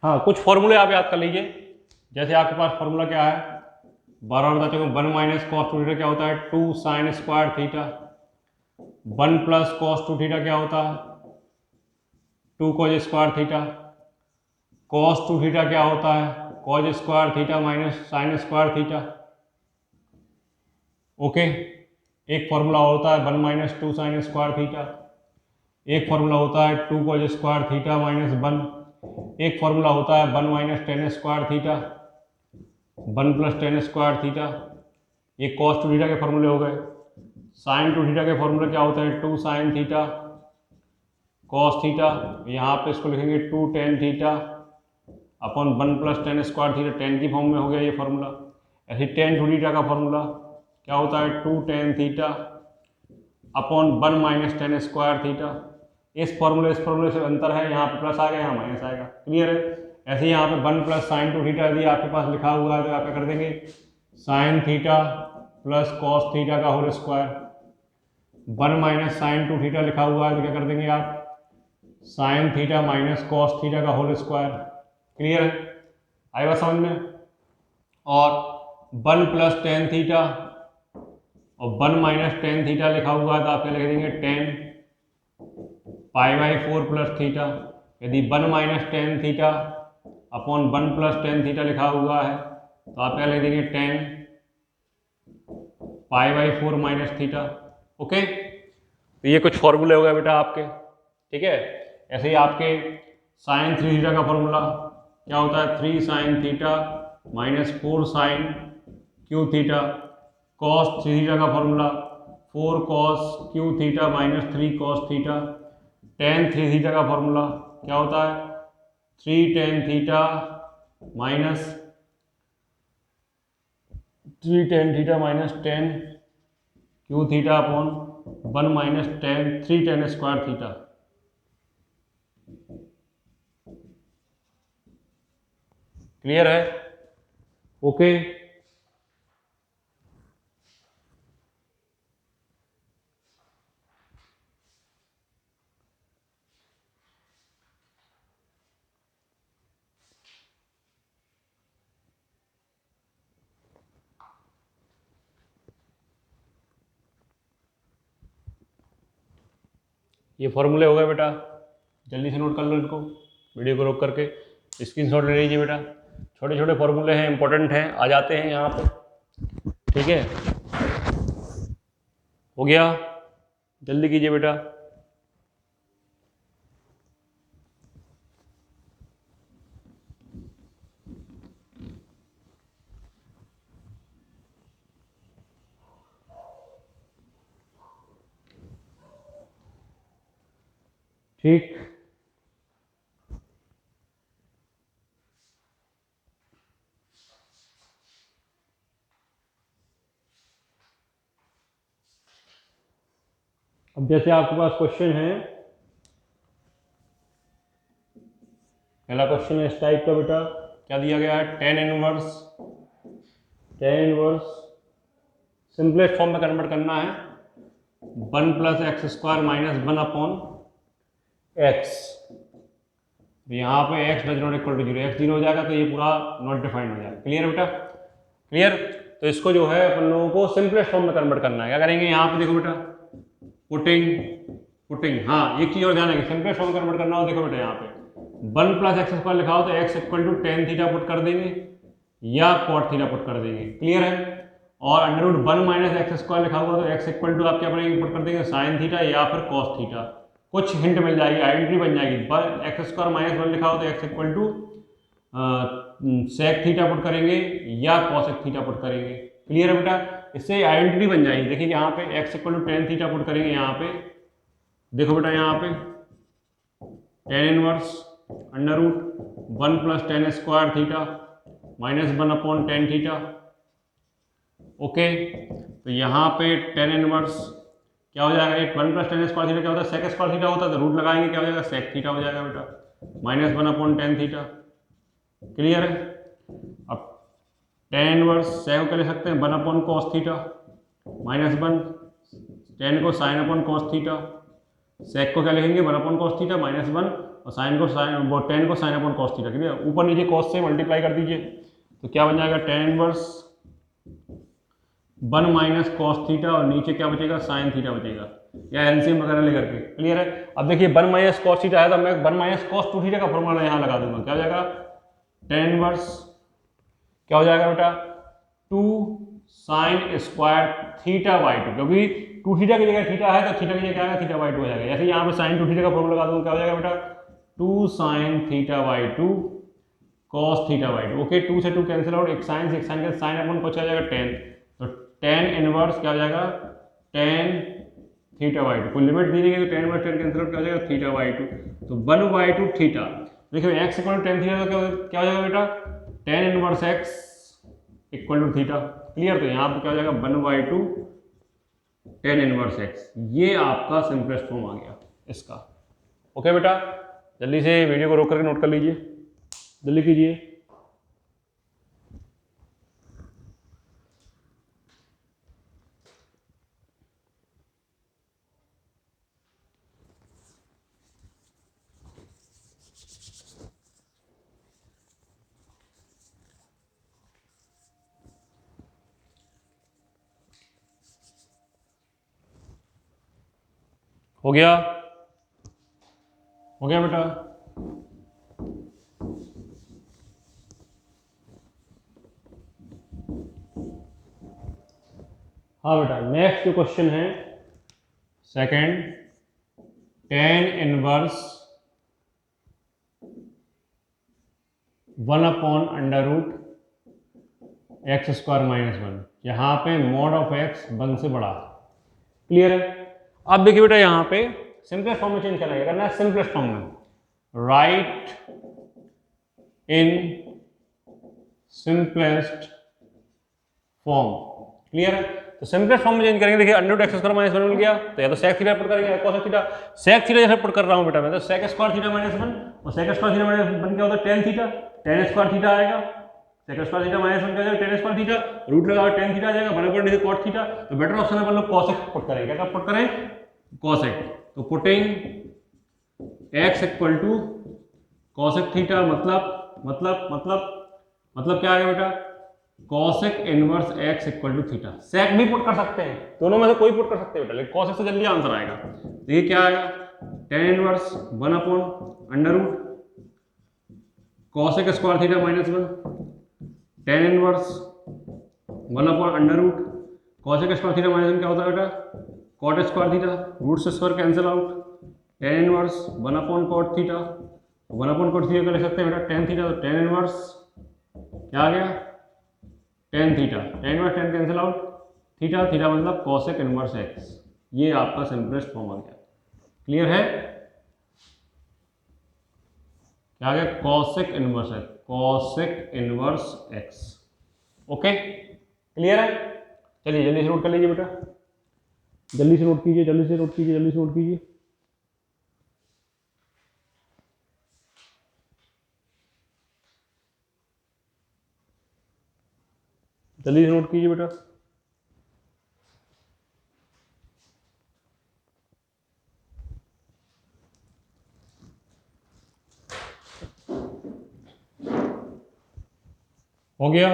हाँ, कुछ फॉर्मूले आप याद कर लीजिए। जैसे आपके पास फॉर्मूला क्या है, बार बार बताते हूँ, 1 माइनस कॉस टू थीटा क्या होता है, 2 sine square theta. 1 plus cos two theta क्या होता है, 2 cause square theta. Cos two theta क्या होता है, cause square theta minus sine square theta. Okay, एक फॉर्मूला होता है 1 माइनस 2 साइन स्क्वायर थीटा। एक फॉर्मूला होता है 2 कॉज स्क्वायर थीटा माइनस 1। एक फॉर्मूला होता है 1 minus ten square theta, 1 plus tan square theta. ये कॉस टू थीटा के फॉर्मूले हो गए। साइन टू थीटा के फॉर्मूले क्या होते हैं, 2 साइन थीटा कॉस थीटा। यहाँ पे इसको लिखेंगे 2 tan theta upon 1 plus tan square theta, ten की फॉर्म में हो गया ये फॉर्मूला। ऐसे टेन टू थीटा का फॉर्मूला क्या होता है, 2 tan theta upon 1 minus ten square theta. इस फॉर्मूले से अंतर है, यहाँ पे प्लस आ गया, यहाँ माइनस आएगा। क्लियर है? ऐसे ही यहाँ पे 1 प्लस साइन टू थीटा यदि आपके पास लिखा हुआ है तो आप क्या कर देंगे, sine theta plus cos theta का whole square. 1 minus sine two theta लिखा हुआ है तो क्या कर देंगे आप, sine theta minus cos theta का होल स्क्वायर। क्लियर है? आई बात समझ में? और 1 प्लस टेन थीटा और 1 माइनस टेन थीटा लिखा हुआ है तो आप क्या लिख देंगे, ten pi by 4 plus theta. यदि 1 minus tan theta upon 1 plus tan theta लिखा हुआ है तो आप क्या लिख देंगे, ten pi by 4 minus theta. Okay, तो ये कुछ फॉर्मूले हो गए बेटा आपके। ठीक है, ऐसे ही आपके साइन थ्री थीटा का फॉर्मूला क्या होता है, 3 sine theta minus 4 sine cube theta. Cos three theta का formula 4 cos cube theta minus 3 cos theta. Tan three theta का फॉर्मूला क्या होता है, 3 tan theta minus 10 cube theta upon 1 minus 3 tan square theta. Clear है? Okay, ये फॉर्मूले हो गए बेटा, जल्दी से नोट कर लो इनको, वीडियो को रोक करके स्क्रीनशॉट ले लीजिए बेटा। छोटे छोटे फॉर्मूले हैं, इंपॉर्टेंट हैं, आ जाते हैं यहाँ पे। ठीक है, हो गया, जल्दी कीजिए बेटा। ठीक, अब जैसे आपके पास क्वेश्चन है, पहला क्वेश्चन है इस टाइप का बेटा, क्या दिया गया है, टेन इनवर्स सिंपलेस्ट फॉर्म में कन्वर्ट करना है, 1 plus X square minus 1 upon X. यहाँ पे x does not equal to 0, x 0 हो जाएगा तो ये पूरा नॉट डिफाइंड हो जाएगा। क्लियर बेटा? क्लियर? तो इसको जो है अपन लोगों को सिंपलेस्ट फॉर्म में कन्वर्ट करना है। क्या करेंगे, यहाँ पे देखो बेटा, पुटिंग हाँ, एक चीज और ध्यान रखें, सिंपलेस्ट फॉर्म कन्वर्ट करना हो, देखो बेटा यहाँ पे 1 प्लस एक्स स्क्वायर लिखा हो तो x equal to tan theta put कर देंगे या कॉट थीटा पुट कर देंगे। क्लियर है? और under root 1 minus X square लिखा हुआ तो x इक्वल टू आप क्या करेंगे, पुट कर देंगे साइन थीटा या फिर कॉस थीटा। कुछ हिंट मिल जाएगी, आइडेंटिटी बन जाएगी। एक्स स्क्वायर माइनस 1 लिखा हो तो x equal to sec theta put करेंगे या कॉसेक थीटा पुट करेंगे। क्लियर है बेटा? इससे आइडेंटिटी बन जाएगी। देखिए यहाँ पे x equal to tan theta put करेंगे, यहाँ पे देखो बेटा, यहाँ पे tan inverse under root 1 plus tan square theta minus 1 upon tan theta. Okay, तो यहाँ पे टेन इनवर्स क्या हो जाएगा, एक 1 + tan स्क्वायर थीटा क्या होता है, सेक स्क्वायर थीटा होता है, तो रूट लगाएंगे क्या हो जाएगा, सेक थीटा हो जाएगा बेटा, -1/tan थीटा। क्लियर है। अब tan इनवर्स सेक को क्या ले सकते हैं, 1/cos थीटा -1, tan को sin/cos थीटा, सेक को क्या लिखेंगे 1/cos थीटा -1, और साइन को tan को sin/cos थीटा। क्लियर, ऊपर नीचे cos से मल्टीप्लाई कर दीजिए, तो क्या बन जाएगा tan इनवर्स 1 - cos थीटा, और नीचे क्या बचेगा, sin थीटा बचेगा, या एलसीएम वगैरह लेकर के। क्लियर है। अब देखिए 1 - cos थीटा है, तो मैं 1 - cos 2 थीटा का फॉर्मूला यहाँ लगा दूंगा, क्या हो जाएगा, tan इनवर्स क्या हो जाएगा बेटा, 2 sin स्क्वायर थीटा/2, क्योंकि 2 थीटा की जगह थीटा है तो थीटा की जगह क्या आएगा, थीटा/2 हो जाएगा। जैसे यहाँ पे sin 2 थीटा का फॉर्मूला लगा दूंगा, क्या हो जाएगा बेटा, 2 sin थीटा/2 cos थीटा/2। ओके, 2 से 2 कैंसिल आउट, एक साइन से एक साइन का साइन अपन को क्या जाएगा tan, तो tan इनवर्स क्या हो जाएगा, tan थीटा/2, कोई लिमिट दी गई तो tan inverse tan cancel out क्या हो जाएगा, थीटा/2, तो 1/2 थीटा। देखिए x = tan थीटा, तो क्या हो जाएगा बेटा, tan inverse x = theta. Clear, तो यहाँ पे क्या हो जाएगा 1/2 tan इनवर्स x, ये आपका सिंपलेस्ट फॉर्म आ गया इसका। ओके बेटा, जल्दी से वीडियो को रोक करके नोट कर लीजिए, जल्दी कीजिए। हो गया, हो गया बेटा। हाँ बेटा, नेक्स्ट जो क्वेश्चन है सेकंड, tan इनवर्स 1/√x²-1, यहाँ पे mod ऑफ x 1 से बड़ा। क्लियर है। अब देखिए बेटा, यहाँ पे सिंपलेस्ट फॉर्म में चेंज करना है सिंपलेस्ट फॉर्म में, right in simplest form. Clear है, तो सिंपलेस्ट फॉर्म में चेंज करेंगे। देखिए √x² - 1 मिल गया, तो या तो सेक थीटा पुट करेंगे या cos थीटा। सेक थीटा जैसे पुट कर रहा हूँ बेटा मैं, तो सेक स्क्वायर थीटा -1, और सेक स्क्वायर थीटा -1 क्या होता है, tan theta, tan square theta आएगा, सेक स्क्वायर थीटा -1 क्या जाएगा, tan स्क्वायर थीटा, रूट लगा tan थीटा आ जाएगा, 1/2 cos थीटा। तो बेटर ऑप्शन है मतलब cos x पुट करेंगे, क्या पुट करें, cos x। तो putting x = cos x theta, मतलब क्या आएगा बेटा, cosec इनवर्स x = थीटा। सेक भी पुट कर सकते हैं, दोनों में से कोई पुट कर सकते हैं बेटा, लेकिन cos x से जल्दी आंसर आएगा। तो ये क्या आएगा, tan inverse 1/√, cosec square theta -1, tan inverse 1/√, cosec square theta -1 क्या होता है बेटा, cot स्क्वायर थीटा, रूट से square cancel out, tan inverse 1/cot theta, 1/cot theta का ले सकते हैं बेटा tan थीटा, तो tan इनवर्स क्या आ गया, tan theta, tan inverse tan cancel out, theta मतलब cosec इनवर्स x। ये आपका सिंपलेस्ट फॉर्म आ गया। क्लियर है, क्या आ गया, cosec inverse x, cosec inverse x। Okay, clear है। चलिए जल्दी से नोट कर लीजिए बेटा, जल्दी से नोट कीजिए, जल्दी से नोट कीजिए, जल्दी से नोट कीजिए, जल्दी से नोट कीजिए बेटा। हो गया,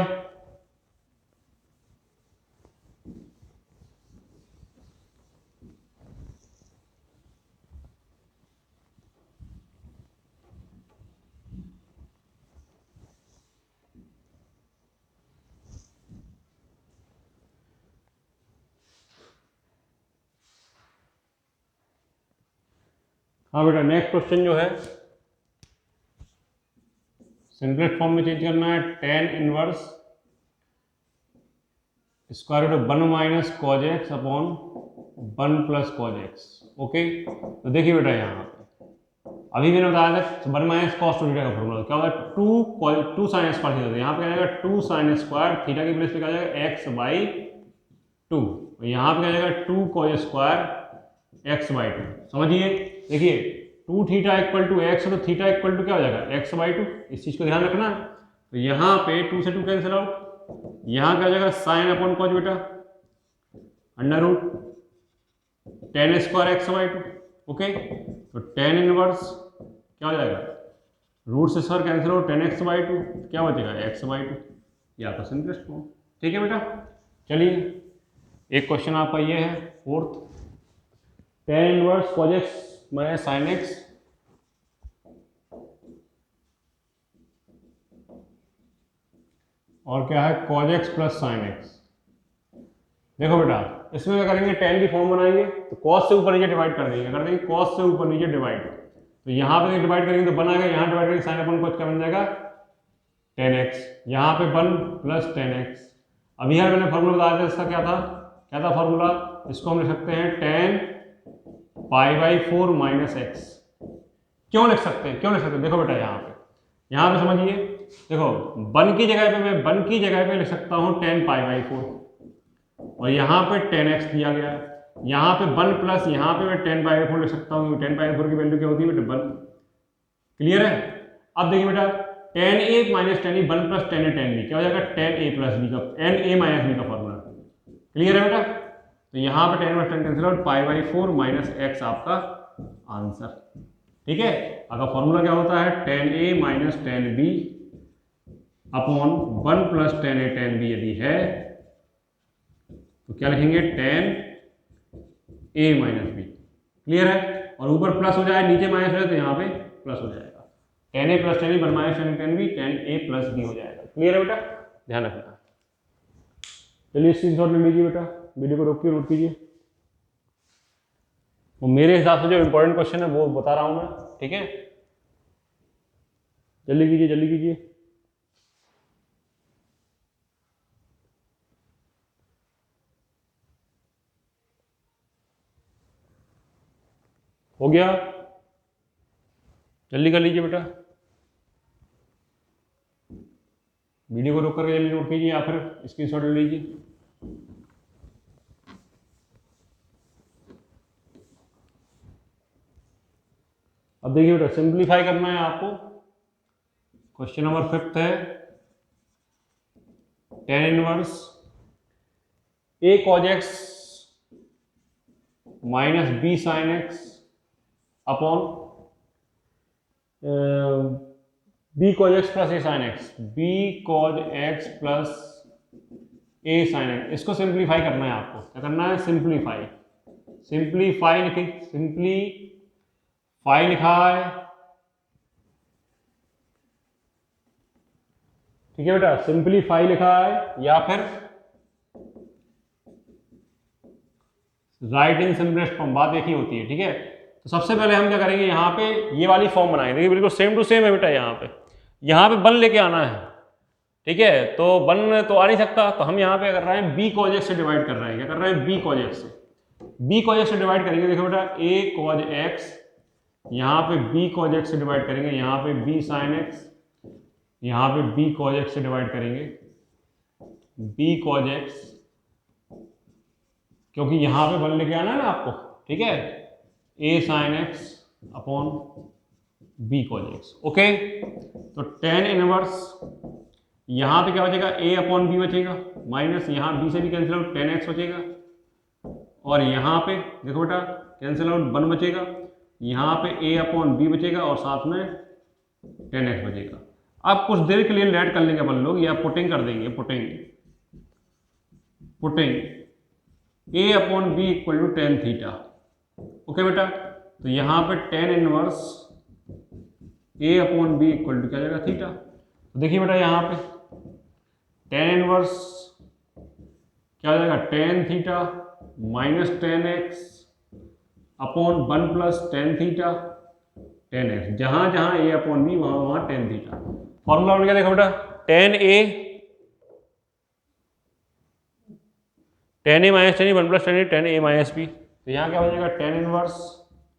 हाँ बेटा, नेक्स्ट क्वेश्चन जो है सिंपलेस्ट फॉर्म में चेंज करना है, tan inverse √1 - cos x upon 1 + cos x। Okay, तो देखिए बेटा यहाँ पे अभी मैंने बताया था 1 - cos 2 थीटा का फॉर्मूला क्या होगा, 2 sin स्क्वायर थीटा, यहाँ पे क्या जाएगा 2 sin स्क्वायर थीटा की प्लेस पे क्या जाएगा x/2, यहाँ पे क्या जाएगा 2 cos स्क्वायर x/2। समझिए, देखिए 2 थीटा इक्वल टू एक्स, तो थीटा इक्वल टू क्या हो जाएगा x/2। इस चीज़ को ध्यान रखना। तो यहाँ पे 2 से 2 कैंसिल आउट, यहाँ क्या हो जाएगा साइन अपॉन कॉज बेटा under root tan square x/2। Okay, तो tan इनवर्स क्या हो जाएगा, रूट से स्क्वायर कैंसिल हो, tan x/2 क्या बचेगा x/2। ये आपका सिंपलेस्ट फॉर्म। ठीक है बेटा, चलिए एक क्वेश्चन आपका ये है fourth, tan inverse cos x minus sin x। और क्या है cos x plus sin x। देखो बेटा, इसमें क्या करेंगे, tan की फॉर्म बनाएंगे तो cos से ऊपर नीचे डिवाइड कर देंगे, कर देंगे cos से ऊपर नीचे डिवाइड। तो यहाँ पे डिवाइड करेंगे तो बना आएगा, यहाँ डिवाइड करेंगे साइन अपन cos क्या बन जाएगा tan x, यहाँ पे 1 प्लस tan x। अभी यार मैंने फॉर्मूला बताया था, इसका क्या था फॉर्मूला, इसको हम लिख सकते हैं tan π/4 माइनस x। क्यों लिख सकते हैं, देखो बेटा यहाँ पे समझिए, देखो 1 की जगह पे मैं 1 की जगह पे लिख सकता हूँ tan π/4, और यहाँ पे tan x दिया गया है, यहाँ पे 1 प्लस यहाँ पे मैं tan π/4 लिख सकता हूँ, tan π/4 की वैल्यू क्या होती है बेटा 1। क्लियर है। अब देखिए बेटा tan a minus tan b 1 plus tan a tan b क्या हो जाएगा tan a प्लस b का tan a माइनस b का फॉर्मूला। क्लियर है बेटा, तो यहाँ पे tan minus tan cancel out, π/4 minus x आपका आंसर। ठीक है, अगर फॉर्मूला क्या होता है tan a minus tan b upon 1 plus tan a tan b यदि है तो क्या लिखेंगे tan a minus b। Clear है, और ऊपर प्लस हो जाए, नीचे माइनस हो जाए तो यहाँ पे प्लस हो जाएगा, tan a plus tan b 1 minus tan a tan b tan a plus b हो जाएगा। क्लियर है बेटा, ध्यान रखना। चलिए स्क्रीनशॉट ले लीजिए बेटा, वीडियो को रोक के नोट कीजिए। वो मेरे हिसाब से जो इंपॉर्टेंट क्वेश्चन है वो बता रहा हूँ मैं, ठीक है, जल्दी कीजिए। हो गया, जल्दी कर लीजिए बेटा, वीडियो को रोक करके जल्दी नोट कीजिए या फिर स्क्रीनशॉट ले लीजिए। अब देखिए बेटा, सिंप्लीफाई करना है आपको। क्वेश्चन नंबर 5 है tan inverse a cos x minus b sin x upon b cos x plus a sin x, b cos x plus a sin x। इसको सिंप्लीफाई करना है आपको, क्या करना है सिंप्लीफाई लिखा है। ठीक है बेटा, सिंप्लीफाई लिखा है या फिर राइट इन सिंपलेस्ट फॉर्म, बात एक ही होती है। ठीक है, तो सबसे पहले हम क्या करेंगे, यहाँ पे ये वाली फॉर्म बनाएंगे। देखिए बिल्कुल सेम टू सेम है बेटा, यहाँ पे 1 लेके आना है। ठीक है, तो 1 तो आ नहीं सकता, तो हम यहाँ पे कर रहे हैं b cos x से डिवाइड कर रहे हैं। क्या कर रहे हैं, b cos x से डिवाइड करेंगे। देखो बेटा a cos x, यहाँ पे b cos x से डिवाइड करेंगे, यहाँ पे b sin x, यहाँ पे b cos x से डिवाइड करेंगे, b cos x, क्योंकि यहाँ पे 1 लेके आना है ना आपको। ठीक है, a sin x upon b cos x। Okay, तो tan इनवर्स यहाँ पे क्या बचेगा, a अपॉन b बचेगा, माइनस यहाँ b से भी कैंसिल आउट tan x बचेगा, और यहाँ पे देखो बेटा कैंसिल आउट 1 बचेगा, यहाँ पे a अपॉन b बचेगा और साथ में tan x बचेगा। अब कुछ देर के लिए लेट कर लेंगे अपन लोग, या पुटिंग कर देंगे, putting a upon b equal to tan theta. Okay बेटा, तो यहाँ पे tan inverse a upon b equal to क्या जाएगा थीटा। तो देखिए बेटा यहाँ पे tan इनवर्स क्या हो जाएगा tan theta minus tan x upon 1 plus tan theta tan x, जहां जहां a अपॉन b वहां वहां tan थीटा। फॉर्मूला बन गया, देखो बेटा tan a minus tan 1 plus tan a minus b। तो यहाँ क्या हो जाएगा tan इनवर्स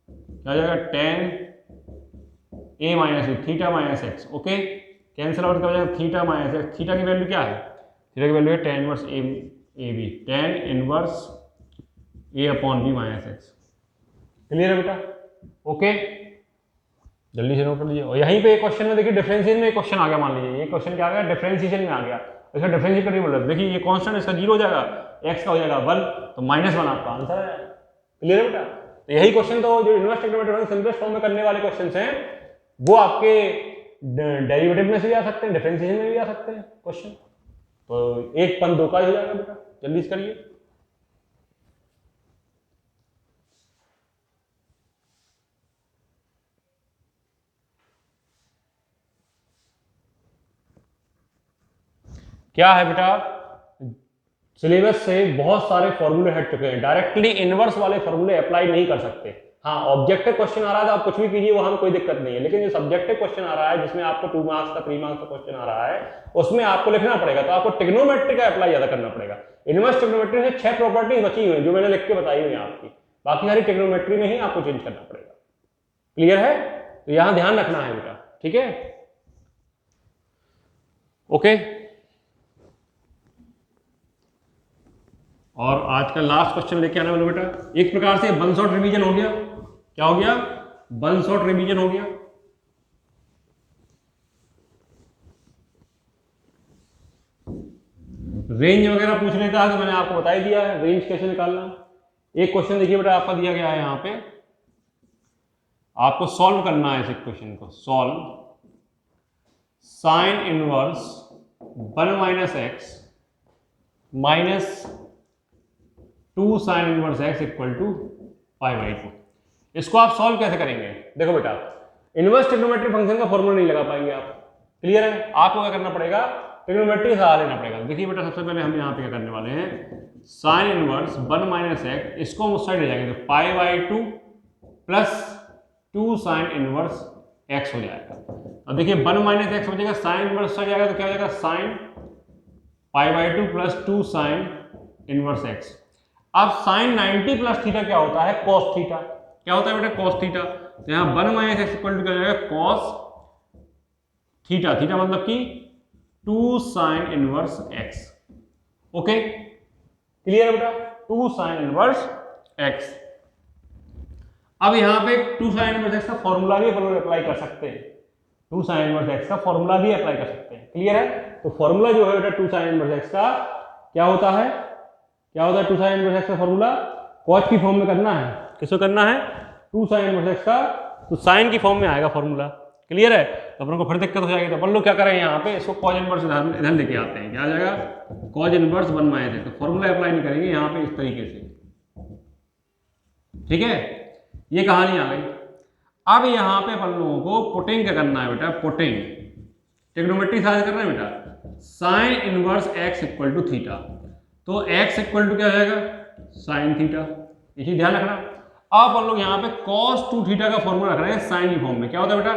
क्या हो जाएगा tan a minus b theta minus x। Okay, cancel out क्या हो जाएगा थीटा माइनस x। थीटा की वैल्यू क्या है, थीटा की वैल्यू है tan inverse a b, tan inverse a upon b minus x। Clear है बेटा? ओके, जल्दी से नोट कर लीजिए। और यहीं पे एक क्वेश्चन में देखिए डिफरेंशिएशन में एक क्वेश्चन आ गया, मान लीजिए ये क्वेश्चन क्या आ गया, डिफरेंशिएशन में आ गया। इसका डिफरेंशिएट करके बोल रहा है, देखिए ये कांस्टेंट इसका 0 हो जाएगा, एक्स का हो जाएगा 1, तो -1 आपका आंसर है। क्लियर है बेटा? तो यही क्वेश्चन तो जो इनवर्स ट्रिग्नोमेट्री सिंपलेस्ट फॉर्म में करने वाले क्वेश्चन हैं वो आपके डेरिवेटिव में से भी आ सकते हैं, डिफरेंशिएशन में भी आ सकते हैं क्वेश्चन। तो एक पन दो का हो जाएगा बेटा, जल्दी से करिए। क्या है बेटा, सिलेबस से बहुत सारे फॉर्मूले हट चुके हैं, डायरेक्टली इनवर्स वाले फॉर्मूले अप्लाई नहीं कर सकते। हाँ, ऑब्जेक्टिव क्वेश्चन आ रहा है तो आप कुछ भी कीजिए, वहां में कोई दिक्कत नहीं है, लेकिन जो सब्जेक्टिव क्वेश्चन आ रहा है जिसमें आपको 2 मार्क्स का 3 मार्क्स का क्वेश्चन आ रहा है उसमें आपको लिखना पड़ेगा, तो आपको ट्रिग्नोमेट्री का अप्लाई ज्यादा करना पड़ेगा। इनवर्स ट्रिग्नोमेट्री से 6 प्रॉपर्टीज बची हुई जो मैंने लिख के बताई हुई आपकी, बाकी सारी ट्रिग्नोमेट्री में ही आपको चेंज करना पड़ेगा। क्लियर है? तो यहां ध्यान रखना है बेटा, ठीक है? ओके, और आज का लास्ट क्वेश्चन लेके आने वाला बेटा, एक प्रकार से वन शॉट रिवीजन हो गया। क्या हो गया? वन शॉट रिवीजन हो गया। रेंज वगैरह पूछ लेता है तो मैंने आपको बता ही दिया है रेंज कैसे निकालना। एक क्वेश्चन देखिए बेटा, आपका दिया गया है यहां पे, आपको सॉल्व करना है इस इक्वेशन को। Solve sine inverse 1 - x minus 2 sine inverse x equal to π/2। इसको आप सॉल्व कैसे करेंगे? देखो बेटा, इनवर्स ट्रिग्नोमेट्री फंक्शन का फॉर्मूला नहीं लगा पाएंगे आप। क्लियर है? आपको क्या करना पड़ेगा, ट्रिग्नोमेट्री सहारा लेना पड़ेगा। देखिए बेटा, सबसे पहले हम यहाँ पे क्या करने वाले हैं, साइन इनवर्स 1 - x, इसको हम उस साइड ले जाएंगे तो π/2 प्लस 2 साइन इनवर्स x हो जाएगा। अब देखिए 1 - x हो जाएगा, साइन इनवर्स आ जाएगा तो क्या हो जाएगा, sine π/2 plus 2 sine inverse x। अब साइन 90 प्लस थीटा क्या होता है, कॉस थीटा। क्या होता है बेटा, कॉस थीटा। तो यहाँ 1 - x इक्वल टू क्या हो जाएगा, कॉस थीटा। थीटा मतलब कि 2 sine inverse x। Okay, clear है बेटा? 2 साइन इनवर्स x। अब यहाँ पे 2 साइन इनवर्स x का फॉर्मूला भी अपन अप्लाई कर सकते हैं। 2 साइन इनवर्स x का फॉर्मूला भी अप्लाई कर सकते हैं। क्लियर है? तो फॉर्मूला जो है बेटा 2 साइन इनवर्स x का क्या होता है, क्या होता है 2 साइन इनवर्स x का फॉर्मूला, कॉस की फॉर्म में करना है। किसको करना है, 2 साइन इनवर्स x का, तो साइन की फॉर्म में आएगा फॉर्मूला। क्लियर है? तो अपन को फिर दिक्कत हो जाएगी, तो अपन लोग क्या करें, यहाँ पे इसको कॉस इनवर्स इधर लेके आते हैं। क्या आ जाएगा, कॉस इनवर्स 1 - x। तो फॉर्मूला अप्लाई नहीं करेंगे यहाँ पे इस तरीके से। ठीक है, ये कहानी आ गई। अब यहाँ पे अपन लोगों को पुटिंग क्या करना है बेटा, पुटिंग ट्रिग्नोमेट्री साइज करना है बेटा। Sine inverse x equal to theta, तो x इक्वल टू क्या हो जाएगा, साइन थीटा। इसी ध्यान रखना। अब अपन लोग यहाँ पे cos 2 थीटा का फॉर्मूला रख रहे हैं साइन की फॉर्म में। क्या होता है बेटा,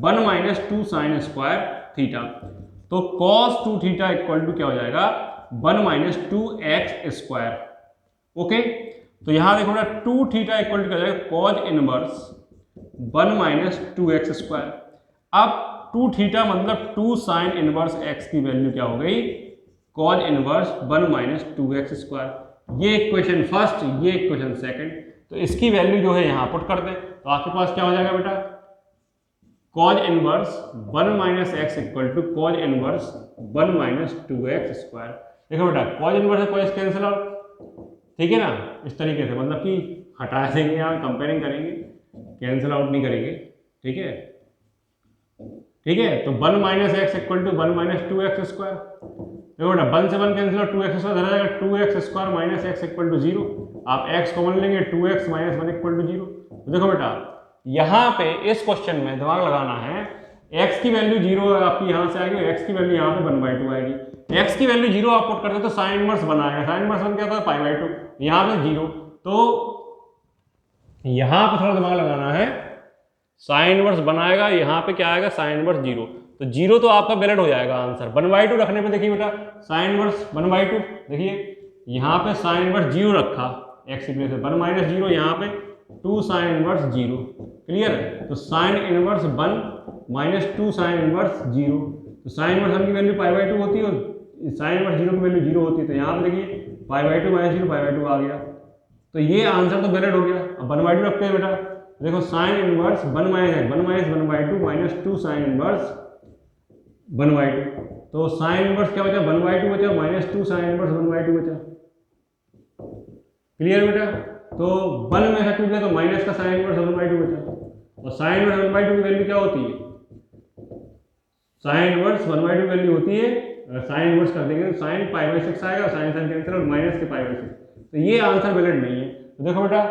1 - 2 साइन स्क्वायर थीटा। तो cos 2 थीटा इक्वल टू क्या हो जाएगा, 1 - 2x स्क्वायर। ओके, तो यहाँ देखो बेटा 2 थीटा इक्वल टू क्या हो जाएगा, cos इनवर्स 1 - 2x स्क्वायर। अब 2 थीटा मतलब 2 साइन इनवर्स x की वैल्यू क्या हो गई, cos इनवर्स 1 - 2x स्क्वायर। ये इक्वेशन फर्स्ट, ये इक्वेशन सेकंड। तो इसकी वैल्यू जो है यहाँ पुट कर दें, तो आपके पास क्या हो जाएगा बेटा, cos inverse 1 - x equal to cos inverse 1 - 2x square. देखो बेटा, cos इनवर्स है cos कैंसिल आउट, ठीक है ना, इस तरीके से, मतलब कि हटा देंगे, यहाँ कंपेयरिंग करेंगे, कैंसिल आउट नहीं करेंगे। ठीक है, ठीक है। तो 1 - x equal to 1 - 2x square. देखो बेटा 1 से 1 कैंसिल और 2x स्क्वायर धरा जाएगा, 2x square minus x equal to 0। आप x कॉमन लेंगे, 2x - 1 इक्वल टू 0। तो देखो बेटा यहाँ पे इस क्वेश्चन में दिमाग लगाना है, x की वैल्यू 0 आपकी यहाँ से आएगी, x की वैल्यू यहाँ पे 1/2 आएगी। x की वैल्यू 0 आप पुट करते तो साइन इनवर्स 1 आएगा, साइन इनवर्स 1 क्या होता है, π/2, यहाँ पे 0। तो यहाँ पे थोड़ा दिमाग लगाना है, साइन इनवर्स बनाएगा, यहाँ पे क्या आएगा, साइन इनवर्स 0। तो 0 तो आपका वैलिड हो जाएगा आंसर। 1/2 रखने पे देखिए बेटा, साइन इनवर्स 1/2, देखिए यहाँ पे साइन इनवर्स 0 रखा x की प्लेस पे, 1 - 0, यहाँ पे 2 साइन इनवर्स 0। क्लियर? तो साइन इनवर्स 1 - 2 साइन इनवर्स 0। तो साइन इनवर्स 1 की वैल्यू π/2 होती है, साइन इनवर्स 0 की वैल्यू 0 होती है। तो यहाँ पे देखिए π/2 - 0, π/2 आ गया। तो ये आंसर तो वैलिड हो गया। अब 1/2 रखते हैं बेटा, देखो sign inverse 1 minus 1/2 minus 2 sine inverse 1/2, तो साइन इनवर्स क्या बचा 1/2 बचा माइनस 2 साइन इनवर्स 1/2 बचा। क्लियर बेटा, तो 1 में से 2 गया तो माइनस का साइन इनवर्स 1/2 बचा, और साइन इनवर्स 1/2 की वैल्यू क्या होती है, साइन इनवर्स 1/2 वैल्यू होती है, अगर साइन इनवर्स कर देंगे तो साइन π/6 आएगा, साइन साइन कैंसिल और माइनस के π/6, तो ये आंसर वैलिड नहीं है। तो देखो बेटा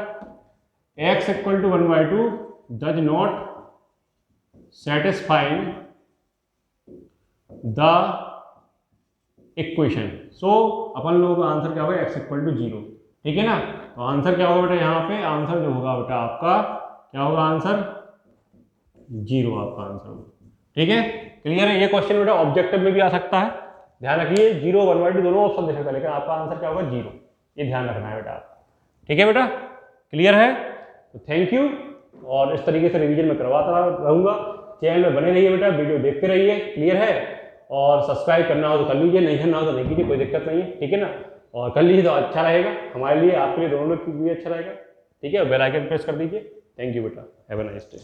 x equal to 1/2 does not satisfy the equation, so अपन लोगों का आंसर क्या होगा x इक्वल टू 0, ठीक है ना। तो आंसर क्या होगा बेटा, यहाँ पे आंसर जो होगा बेटा आपका क्या होगा, आंसर 0 आपका आंसर होगा, ठीक है। क्लियर है, ये क्वेश्चन बेटा ऑब्जेक्टिव में भी आ सकता है, ध्यान रखिए 0 1/2 दोनों ऑप्शन दे सकता है, लेकिन आपका आंसर क्या होगा 0, ये ध्यान रखना है बेटा आपको, ठीक है बेटा। क्लियर है, तो थैंक यू, और इस तरीके से रिवीजन में करवाता रहूँगा, चैनल में बने रहिए बेटा, वीडियो देखते रहिए, क्लियर है, और सब्सक्राइब करना हो तो कर लीजिए, नहीं करना हो तो नहीं कीजिए, कोई दिक्कत नहीं है, ठीक है ना, और कर लीजिए तो अच्छा रहेगा हमारे लिए, आपके लिए, दोनों लोग के लिए अच्छा रहेगा, ठीक है, बेल आइकन प्रेस कर दीजिए। थैंक यू बेटा, हैव अ नाइस डे।